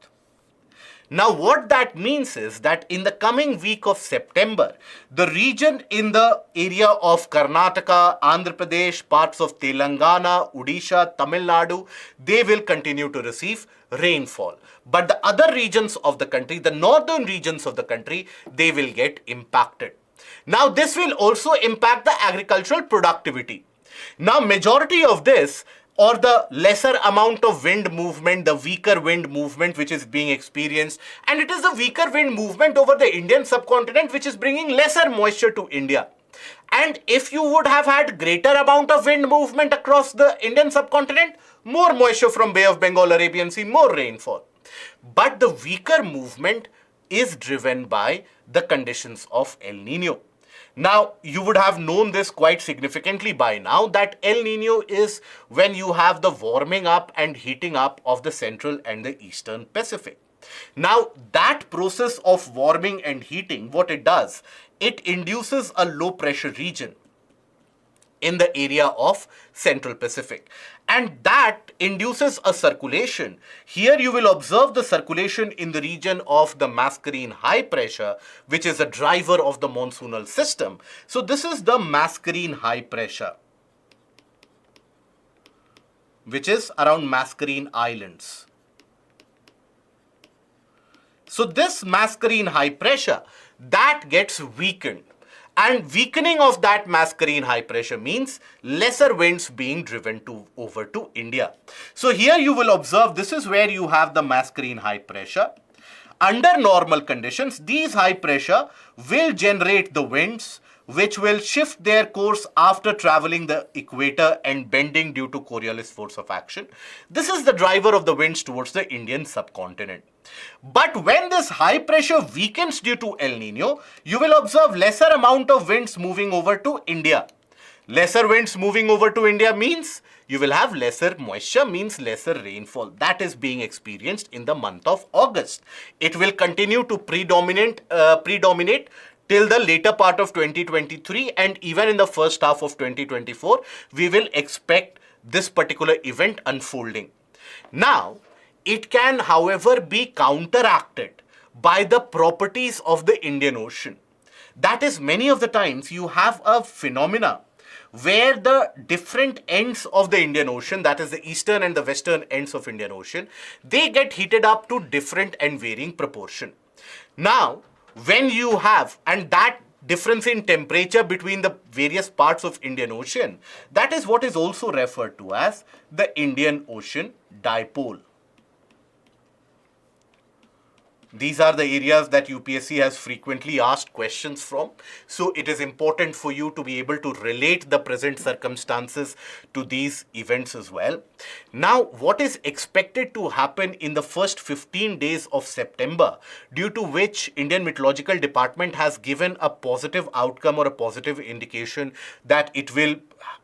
Now what that means is that in the coming week of September, the region in the area of Karnataka, Andhra Pradesh, parts of Telangana, Odisha, Tamil Nadu, they will continue to receive rainfall. But the other regions of the country, the northern regions of the country, they will get impacted. Now this will also impact the agricultural productivity. Now majority of this, or the lesser amount of wind movement, the weaker wind movement which is being experienced, and it is the weaker wind movement over the Indian subcontinent which is bringing lesser moisture to India. And if you would have had greater amount of wind movement across the Indian subcontinent, more moisture from Bay of Bengal, Arabian Sea, more rainfall. But the weaker movement is driven by the conditions of El Nino. Now, you would have known this quite significantly by now that El Nino is when you have the warming up and heating up of the central and the eastern Pacific. Now, that process of warming and heating, what it does, it induces a low pressure region in the area of Central Pacific, and that induces a circulation. Here you will observe the circulation in the region of the mascarene high pressure, which is a driver of the monsoonal system. So this is the mascarene high pressure, which is around Mascarene Islands. So this mascarene high pressure, that gets weakened. And weakening of that mascarene high pressure means lesser winds being driven over to India. So here you will observe this is where you have the mascarene high pressure. Under normal conditions, these high pressure will generate the winds which will shift their course after traveling the equator and bending due to Coriolis force of action. This is the driver of the winds towards the Indian subcontinent. But when this high pressure weakens due to El Nino, you will observe lesser amount of winds moving over to India. Lesser winds moving over to India means you will have lesser moisture, means lesser rainfall. That is being experienced in the month of August. It will continue to predominate till the later part of 2023, and even in the first half of 2024, we will expect this particular event unfolding. Now, it can, however, be counteracted by the properties of the Indian Ocean. That is, many of the times you have a phenomena where the different ends of the Indian Ocean, that is the eastern and the western ends of Indian Ocean, they get heated up to different and varying proportion. Now, when you have, and that difference in temperature between the various parts of Indian Ocean, that is what is also referred to as the Indian Ocean dipole. These are the areas that UPSC has frequently asked questions from. So it is important for you to be able to relate the present circumstances to these events as well. Now, what is expected to happen in the first 15 days of September, due to which Indian Meteorological Department has given a positive outcome or a positive indication that it will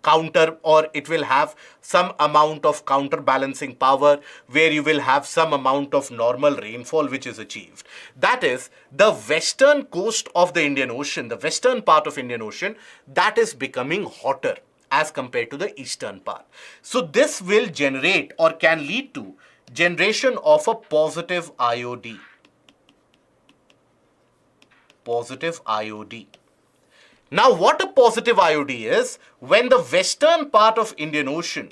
counter, or it will have some amount of counterbalancing power where you will have some amount of normal rainfall which is achieved. That is, the western coast of the Indian Ocean, the western part of Indian Ocean, that is becoming hotter. as compared to the eastern part. So this will generate or can lead to generation of a positive IOD. Positive IOD. Now what a positive IOD is, when the western part of Indian Ocean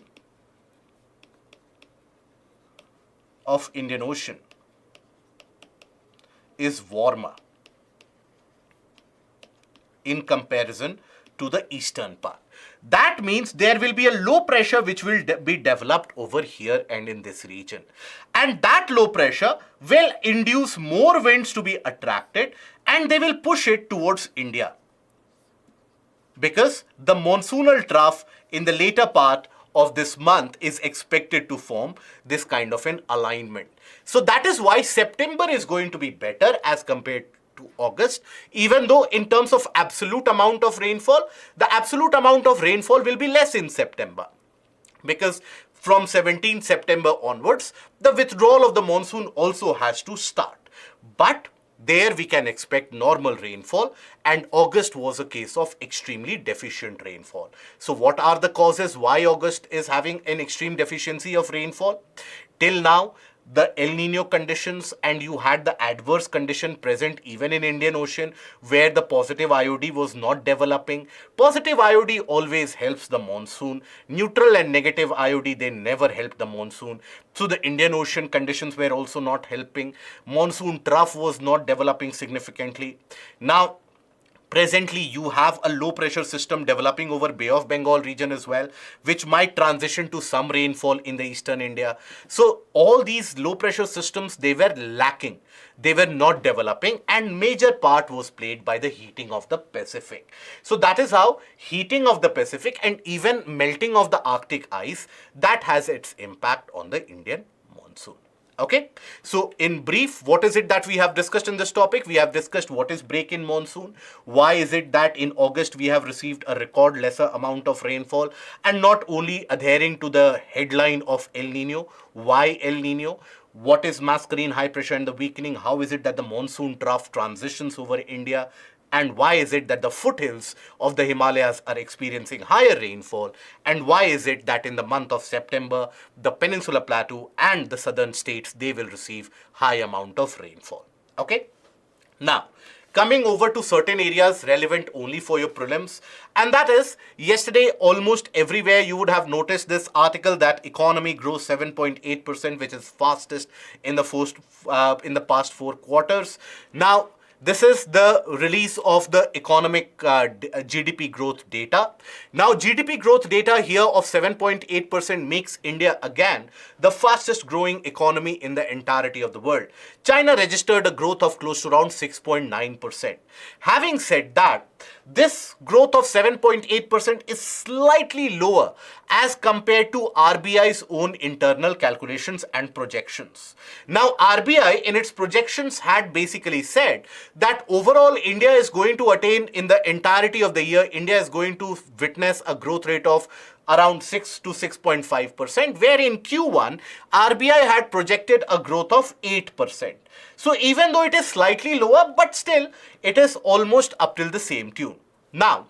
is warmer in comparison to the eastern part. That means there will be a low pressure which will be developed over here and in this region. And that low pressure will induce more winds to be attracted and they will push it towards India. Because the monsoonal trough in the later part of this month is expected to form this kind of an alignment. So that is why September is going to be better as compared to August, even though in terms of absolute amount of rainfall, the absolute amount of rainfall will be less in September. Because from 17 September onwards, the withdrawal of the monsoon also has to start. But there we can expect normal rainfall, and August was a case of extremely deficient rainfall. So what are the causes why August is having an extreme deficiency of rainfall? Till now, the El Nino conditions, and you had the adverse condition present even in Indian Ocean where the positive IOD was not developing. Positive IOD always helps the monsoon. Neutral and negative IOD, they never help the monsoon. So the Indian Ocean conditions were also not helping. Monsoon trough was not developing significantly. Now, presently, you have a low pressure system developing over Bay of Bengal region as well, which might transition to some rainfall in the eastern India. So all these low pressure systems, they were lacking. They were not developing, and major part was played by the heating of the Pacific. So that is how heating of the Pacific and even melting of the Arctic ice, that has its impact on the Indian monsoon. Okay, so in brief, what is it that we have discussed in this topic? We have discussed what is break in monsoon. Why is it that in August we have received a record lesser amount of rainfall, and not only adhering to the headline of El Nino. Why El Nino? What is masculine high pressure and the weakening? How is it that the monsoon trough transitions over India? And why is it that the foothills of the Himalayas are experiencing higher rainfall? And why is it that in the month of September, the Peninsula Plateau and the southern states, they will receive high amount of rainfall? Okay. Now, coming over to certain areas relevant only for your prelims, and that is, yesterday almost everywhere you would have noticed this article that economy grows 7.8%, which is fastest in the past 4 quarters. Now, this is the release of the economic GDP growth data. Now, GDP growth data here of 7.8% makes India again the fastest growing economy in the entirety of the world. China registered a growth of close to around 6.9%. Having said that, this growth of 7.8% is slightly lower as compared to RBI's own internal calculations and projections. Now, RBI in its projections had basically said that overall India is going to attain, in the entirety of the year, India is going to witness a growth rate of around 6 to 6.5%, where in Q1, RBI had projected a growth of 8%. So even though it is slightly lower, but still it is almost up till the same tune. Now,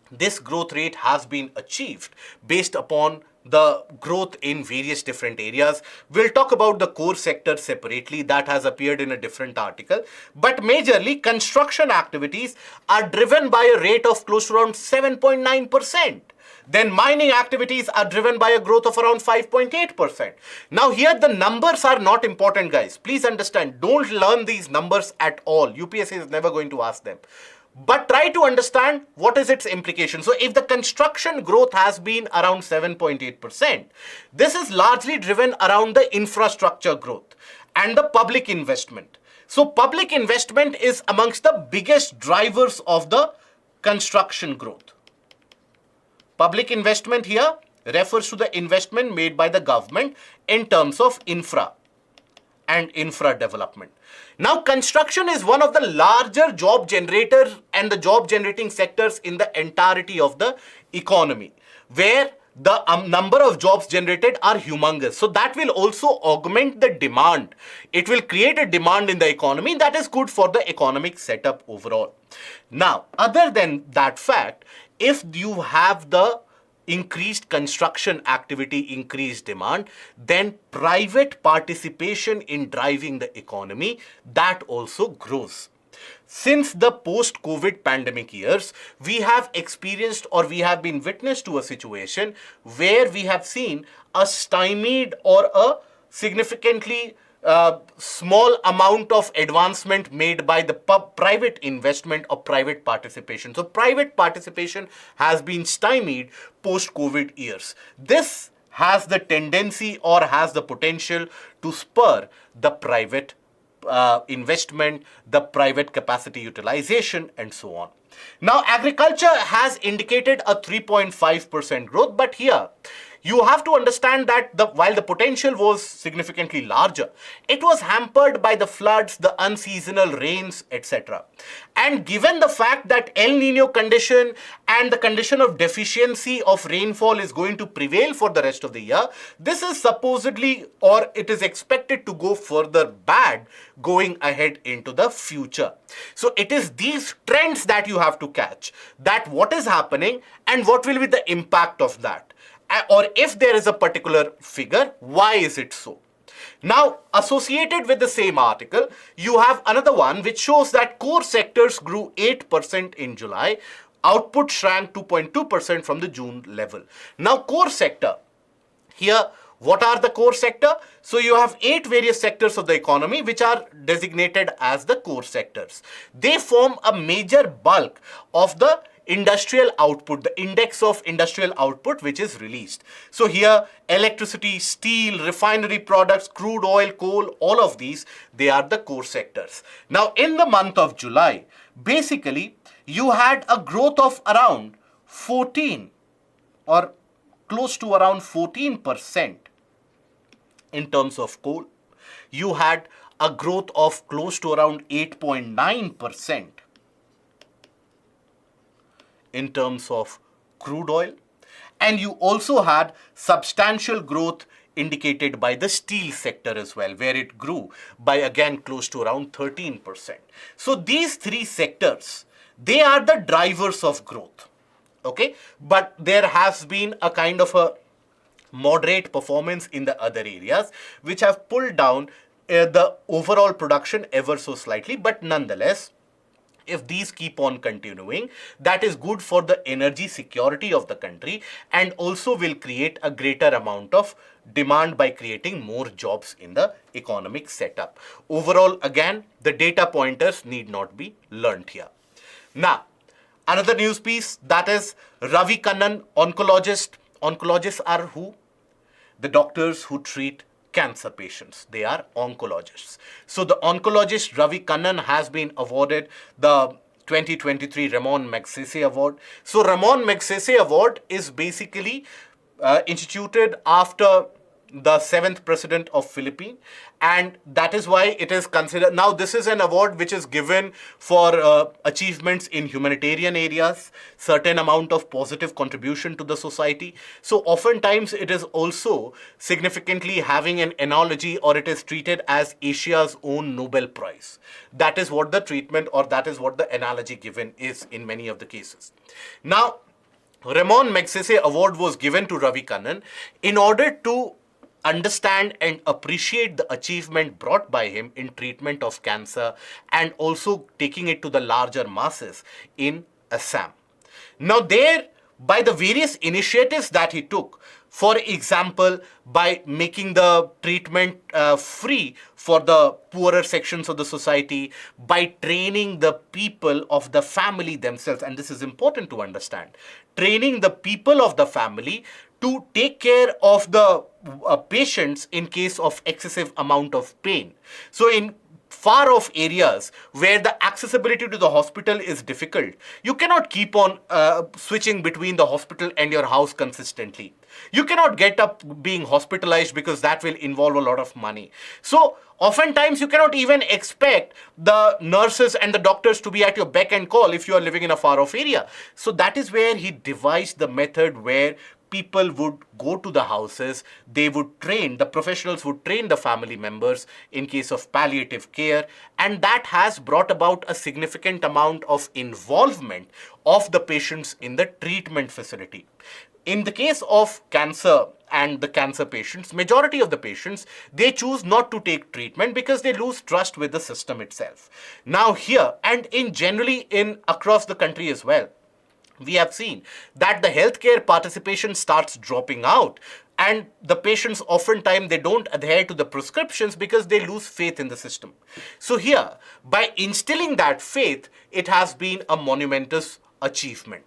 this growth rate has been achieved based upon the growth in various different areas. We'll talk about the core sector separately. That has appeared in a different article. But majorly, construction activities are driven by a rate of close to around 7.9%. Then mining activities are driven by a growth of around 5.8%. Now here the numbers are not important, guys. Please understand, don't learn these numbers at all. UPSC is never going to ask them. But try to understand what is its implication. So if the construction growth has been around 7.8%, this is largely driven around the infrastructure growth and the public investment. So public investment is amongst the biggest drivers of the construction growth. Public investment here refers to the investment made by the government in terms of infra and infra development. Now, construction is one of the larger job generators and the job generating sectors in the entirety of the economy, where the number of jobs generated are humongous. So that will also augment the demand. It will create a demand in the economy that is good for the economic setup overall. Now, other than that fact, if you have the increased construction activity, increased demand, then private participation in driving the economy, that also grows. Since the post-COVID pandemic years, we have experienced or we have been witness to a situation where we have seen a stymied or a significantly small amount of advancement made by the private investment or private participation. So private participation has been stymied post-COVID years. This has the tendency or has the potential to spur the private investment, the private capacity utilization, and so on. Now, agriculture has indicated a 3.5% growth, but here you have to understand that while the potential was significantly larger, it was hampered by the floods, the unseasonal rains, etc. And given the fact that El Nino condition and the condition of deficiency of rainfall is going to prevail for the rest of the year, this is supposedly or it is expected to go further bad going ahead into the future. So it is these trends that you have to catch, that what is happening and what will be the impact of that. Or if there is a particular figure, why is it so? Now, associated with the same article, you have another one which shows that core sectors grew 8% in July. Output shrank 2.2% from the June level. Now, core sector. Here, what are the core sector? So you have 8 various sectors of the economy which are designated as the core sectors. They form a major bulk of the industrial output, the index of industrial output which is released. So here, electricity, steel, refinery products, crude oil, coal, all of these, they are the core sectors. Now, in the month of July, basically, you had a growth of around 14 or close to around 14% in terms of coal. You had a growth of close to around 8.9% in terms of crude oil, and you also had substantial growth indicated by the steel sector as well, where it grew by again close to around 13%. So these 3 sectors, they are the drivers of growth, okay? But there has been a kind of a moderate performance in the other areas which have pulled down the overall production ever so slightly, but nonetheless, if these keep on continuing, that is good for the energy security of the country and also will create a greater amount of demand by creating more jobs in the economic setup. Overall, again, the data pointers need not be learnt here. Now, another news piece, that is Ravi Kannan, oncologist. Oncologists are who? The doctors who treat cancer patients. They are oncologists. So the oncologist Ravi Kannan has been awarded the 2023 Ramon Magsaysay Award. So Ramon Magsaysay Award is basically instituted after the 7th president of Philippines, and that is why it is considered. Now, this is an award which is given for achievements in humanitarian areas, certain amount of positive contribution to the society. So oftentimes it is also significantly having an analogy, or it is treated as Asia's own Nobel Prize. That is what the treatment, or that is what the analogy given is in many of the cases. Now, Ramon Magsaysay Award was given to Ravi Kannan in order to understand and appreciate the achievement brought by him in treatment of cancer and also taking it to the larger masses in Assam. Now there, by the various initiatives that he took, for example, by making the treatment free for the poorer sections of the society, by training the people of the family themselves, and this is important to understand, training the people of the family to take care of the patients in case of excessive amount of pain. So in far off areas where the accessibility to the hospital is difficult, you cannot keep on switching between the hospital and your house consistently. You cannot get up being hospitalized because that will involve a lot of money. So oftentimes you cannot even expect the nurses and the doctors to be at your beck and call if you are living in a far off area. So that is where he devised the method where people would go to the houses, they would train, the professionals would train the family members in case of palliative care, and that has brought about a significant amount of involvement of the patients in the treatment facility. in the case of cancer and the cancer patients, majority of the patients, they choose not to take treatment because they lose trust with the system itself. Now here, and in generally in across the country as well, we have seen that the healthcare participation starts dropping out, and the patients oftentimes they don't adhere to the prescriptions because they lose faith in the system. So here, by instilling that faith, it has been a monumentous achievement.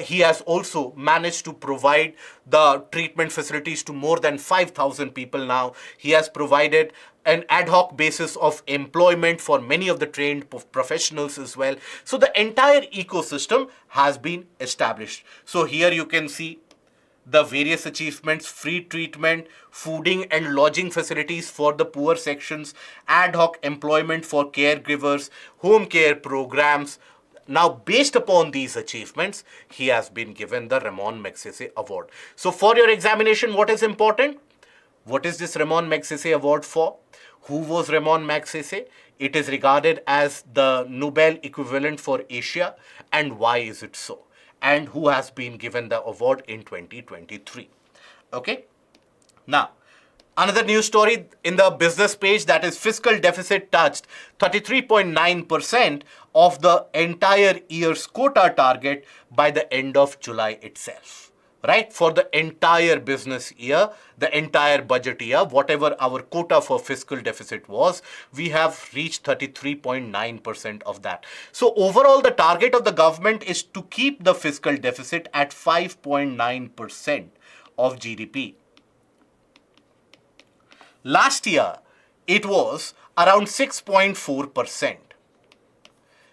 He has also managed to provide the treatment facilities to more than 5,000 people now. He has provided an ad hoc basis of employment for many of the trained professionals as well. So the entire ecosystem has been established. So here you can see the various achievements: free treatment, fooding and lodging facilities for the poor sections, ad hoc employment for caregivers, home care programs. Now, based upon these achievements, he has been given the Ramon Magsaysay Award. So for your examination, what is important? What is this Ramon Magsaysay Award for? Who was Ramon Magsaysay? It is regarded as the Nobel equivalent for Asia. And why is it so? And who has been given the award in 2023? Okay. Now, another news story in the business page, that is fiscal deficit touched 33.9% of the entire year's quota target by the end of July itself. Right? For the entire business year, the entire budget year, whatever our quota for fiscal deficit was, we have reached 33.9% of that. So overall, the target of the government is to keep the fiscal deficit at 5.9% of GDP. Last year, it was around 6.4%.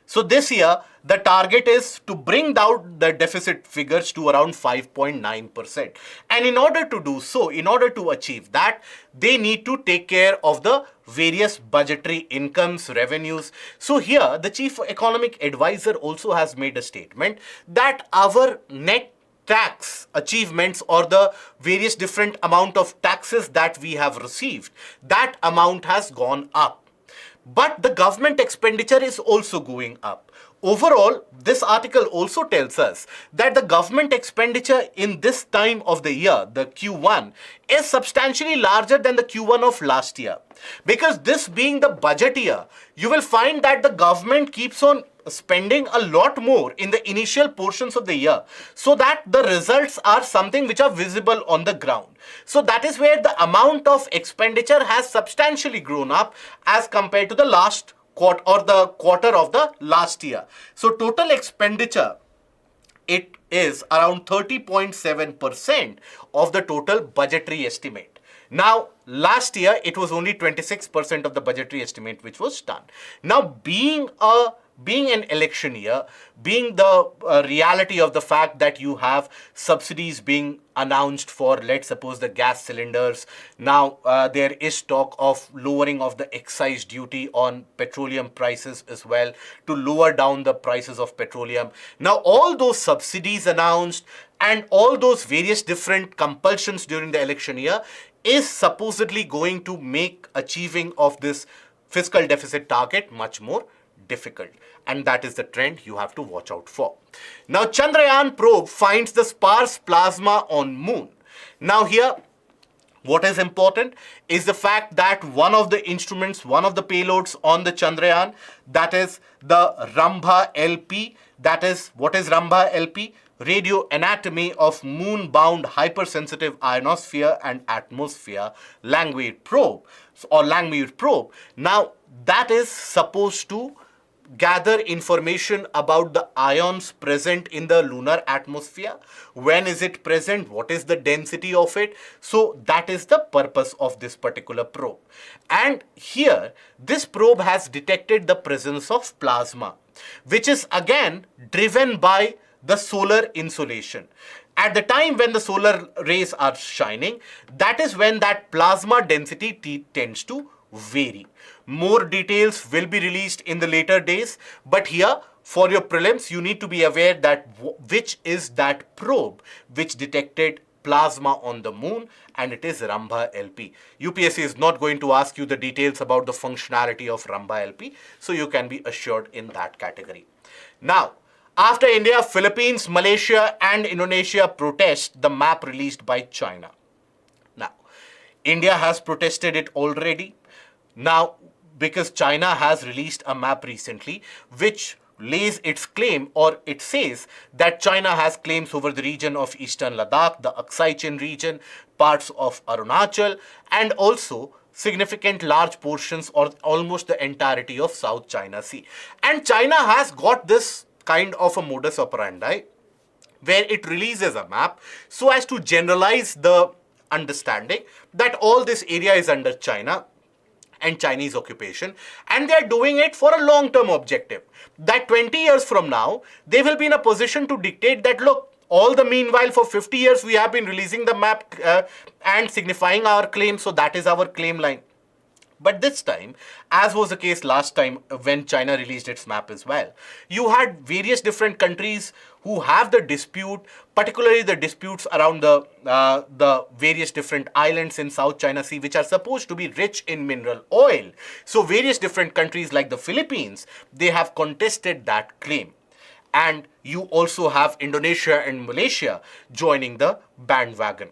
So this year, the target is to bring down the deficit figures to around 5.9%. And in order to do so, in order to achieve that, they need to take care of the various budgetary incomes, revenues. So here, the chief economic advisor also has made a statement that our net tax achievements, or the various different amount of taxes that we have received, that amount has gone up. But the government expenditure is also going up. Overall, this article also tells us that the government expenditure in this time of the year, the Q1, is substantially larger than the Q1 of last year. Because this being the budget year, you will find that the government keeps on spending a lot more in the initial portions of the year, so that the results are something which are visible on the ground. So that is where the amount of expenditure has substantially grown up as compared to the last quarter or the quarter of the last year. So total expenditure, it is around 30.7% of the total budgetary estimate. Now, last year, it was only 26% of the budgetary estimate which was done. Now, being an election year, being the reality of the fact that you have subsidies being announced for, let's suppose, the gas cylinders. Now, there is talk of lowering of the excise duty on petroleum prices as well, to lower down the prices of petroleum. Now, all those subsidies announced and all those various different compulsions during the election year is supposedly going to make achieving of this fiscal deficit target much more difficult. And that is the trend you have to watch out for. Now, Chandrayaan probe finds the sparse plasma on moon. Now here, what is important is the fact that one of the instruments, one of the payloads on the Chandrayaan, that is the Rambha LP. That is, what is Rambha LP? Radio anatomy of moon-bound hypersensitive ionosphere and atmosphere Langmuir probe, or Langmuir probe. Now, that is supposed to gather information about the ions present in the lunar atmosphere. When is it present? What is the density of it? So that is the purpose of this particular probe. And here, this probe has detected the presence of plasma, which is again driven by the solar insolation. At the time when the solar rays are shining, that is when that plasma density tends to vary. More details will be released in the later days, but here for your prelims, you need to be aware that which is that probe which detected plasma on the moon, and it is Rambha LP. UPSC is not going to ask you the details about the functionality of Rambha LP, so you can be assured in that category. Now, After India, Philippines, Malaysia and Indonesia protest the map released by China. Now, India has protested it already. Now, because China has released a map recently which lays its claim, or it says that China has claims over the region of eastern Ladakh, the Aksai Chin region, parts of Arunachal, and also significant large portions or almost the entirety of South China Sea. And China has got this kind of a modus operandi where it releases a map so as to generalize the understanding that all this area is under China and Chinese occupation, and they are doing it for a long-term objective. That 20 years from now, they will be in a position to dictate that, look, all the meanwhile for 50 years we have been releasing the map and signifying our claim, so that is our claim line. But this time, as was the case last time when China released its map as well, you had various different countries who have the dispute, particularly the disputes around the various different islands in South China Sea, which are supposed to be rich in mineral oil. So various different countries like the Philippines, they have contested that claim. And you also have Indonesia and Malaysia joining the bandwagon.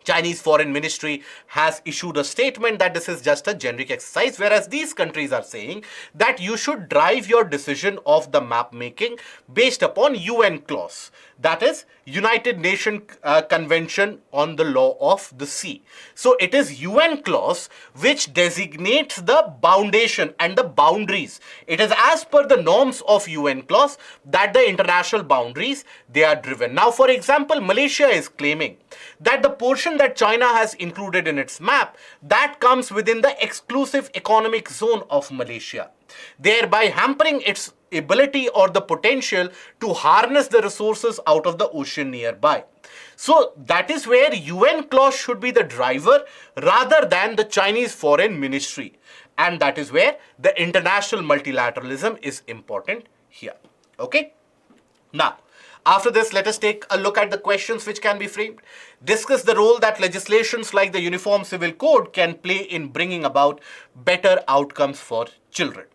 Chinese Foreign Ministry has issued a statement that this is just a generic exercise, whereas these countries are saying that you should drive your decision of the map making based upon UN clause, that is United Nations Convention on the Law of the Sea. So it is UN clause which designates the foundation and the boundaries. It is as per the norms of UN clause that the international boundaries, they are driven. Now, for example, Malaysia is claiming that the portion that China has included in its map, that comes within the exclusive economic zone of Malaysia, thereby hampering its ability or the potential to harness the resources out of the ocean nearby. So that is where UN clause should be the driver rather than the Chinese Foreign Ministry. And that is where the international multilateralism is important here. Okay? Now, after this, let us take a look at the questions which can be framed. Discuss the role that legislations like the Uniform Civil Code can play in bringing about better outcomes for children.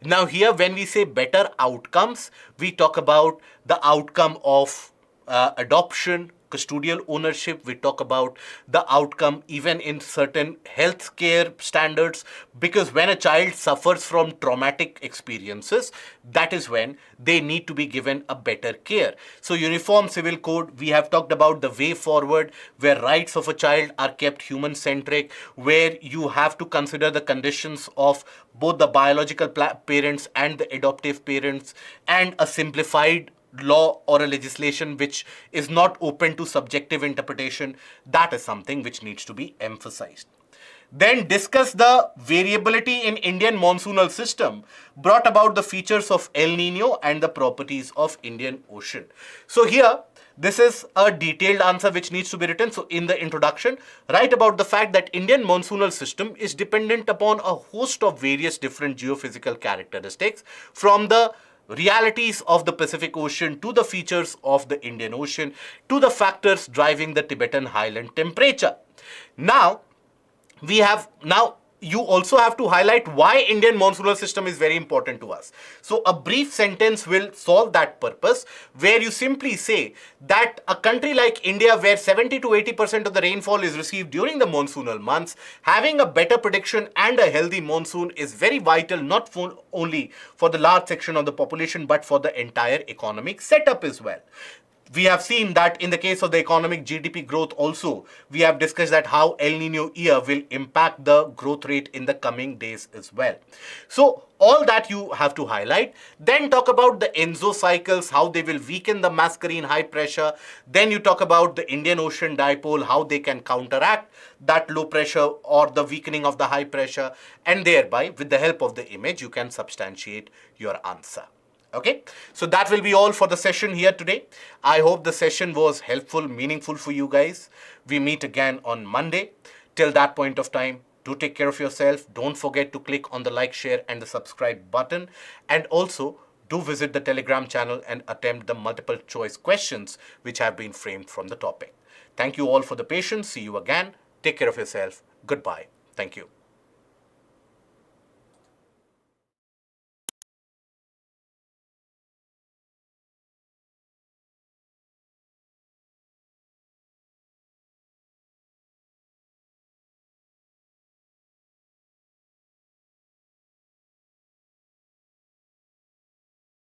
Now here, when we say better outcomes, we talk about the outcome of adoption, custodial ownership. We talk about the outcome even in certain healthcare standards, because when a child suffers from traumatic experiences, that is when they need to be given a better care. So Uniform Civil Code, we have talked about the way forward where rights of a child are kept human-centric, where you have to consider the conditions of both the biological parents and the adoptive parents, and a simplified law or a legislation which is not open to subjective interpretation. That is something which needs to be emphasized. Then discuss the variability in Indian monsoonal system brought about the features of El Nino and the properties of Indian Ocean. So here, this is a detailed answer which needs to be written. So in the introduction, write about the fact that Indian monsoonal system is dependent upon a host of various different geophysical characteristics, from the realities of the Pacific Ocean to the features of the Indian Ocean to the factors driving the Tibetan highland temperature. Now, you also have to highlight why Indian monsoonal system is very important to us. So a brief sentence will solve that purpose, where you simply say that a country like India, where 70 to 80% of the rainfall is received during the monsoonal months, having a better prediction and a healthy monsoon is very vital, not only for the large section of the population, but for the entire economic setup as well. We have seen that in the case of the economic GDP growth also, we have discussed that how El Nino year will impact the growth rate in the coming days as well. So all that you have to highlight. Then talk about the Enzo cycles, how they will weaken the mascarene high pressure. Then you talk about the Indian Ocean dipole, how they can counteract that low pressure or the weakening of the high pressure. And thereby, with the help of the image, you can substantiate your answer. Okay, so that will be all for the session here today. I hope the session was helpful, meaningful for you guys. We meet again on Monday. Till that point of time, do take care of yourself. Don't forget to click on the like, share and the subscribe button. And also do visit the Telegram channel and attempt the multiple choice questions which have been framed from the topic. Thank you all for the patience. See you again. Take care of yourself. Goodbye. Thank you.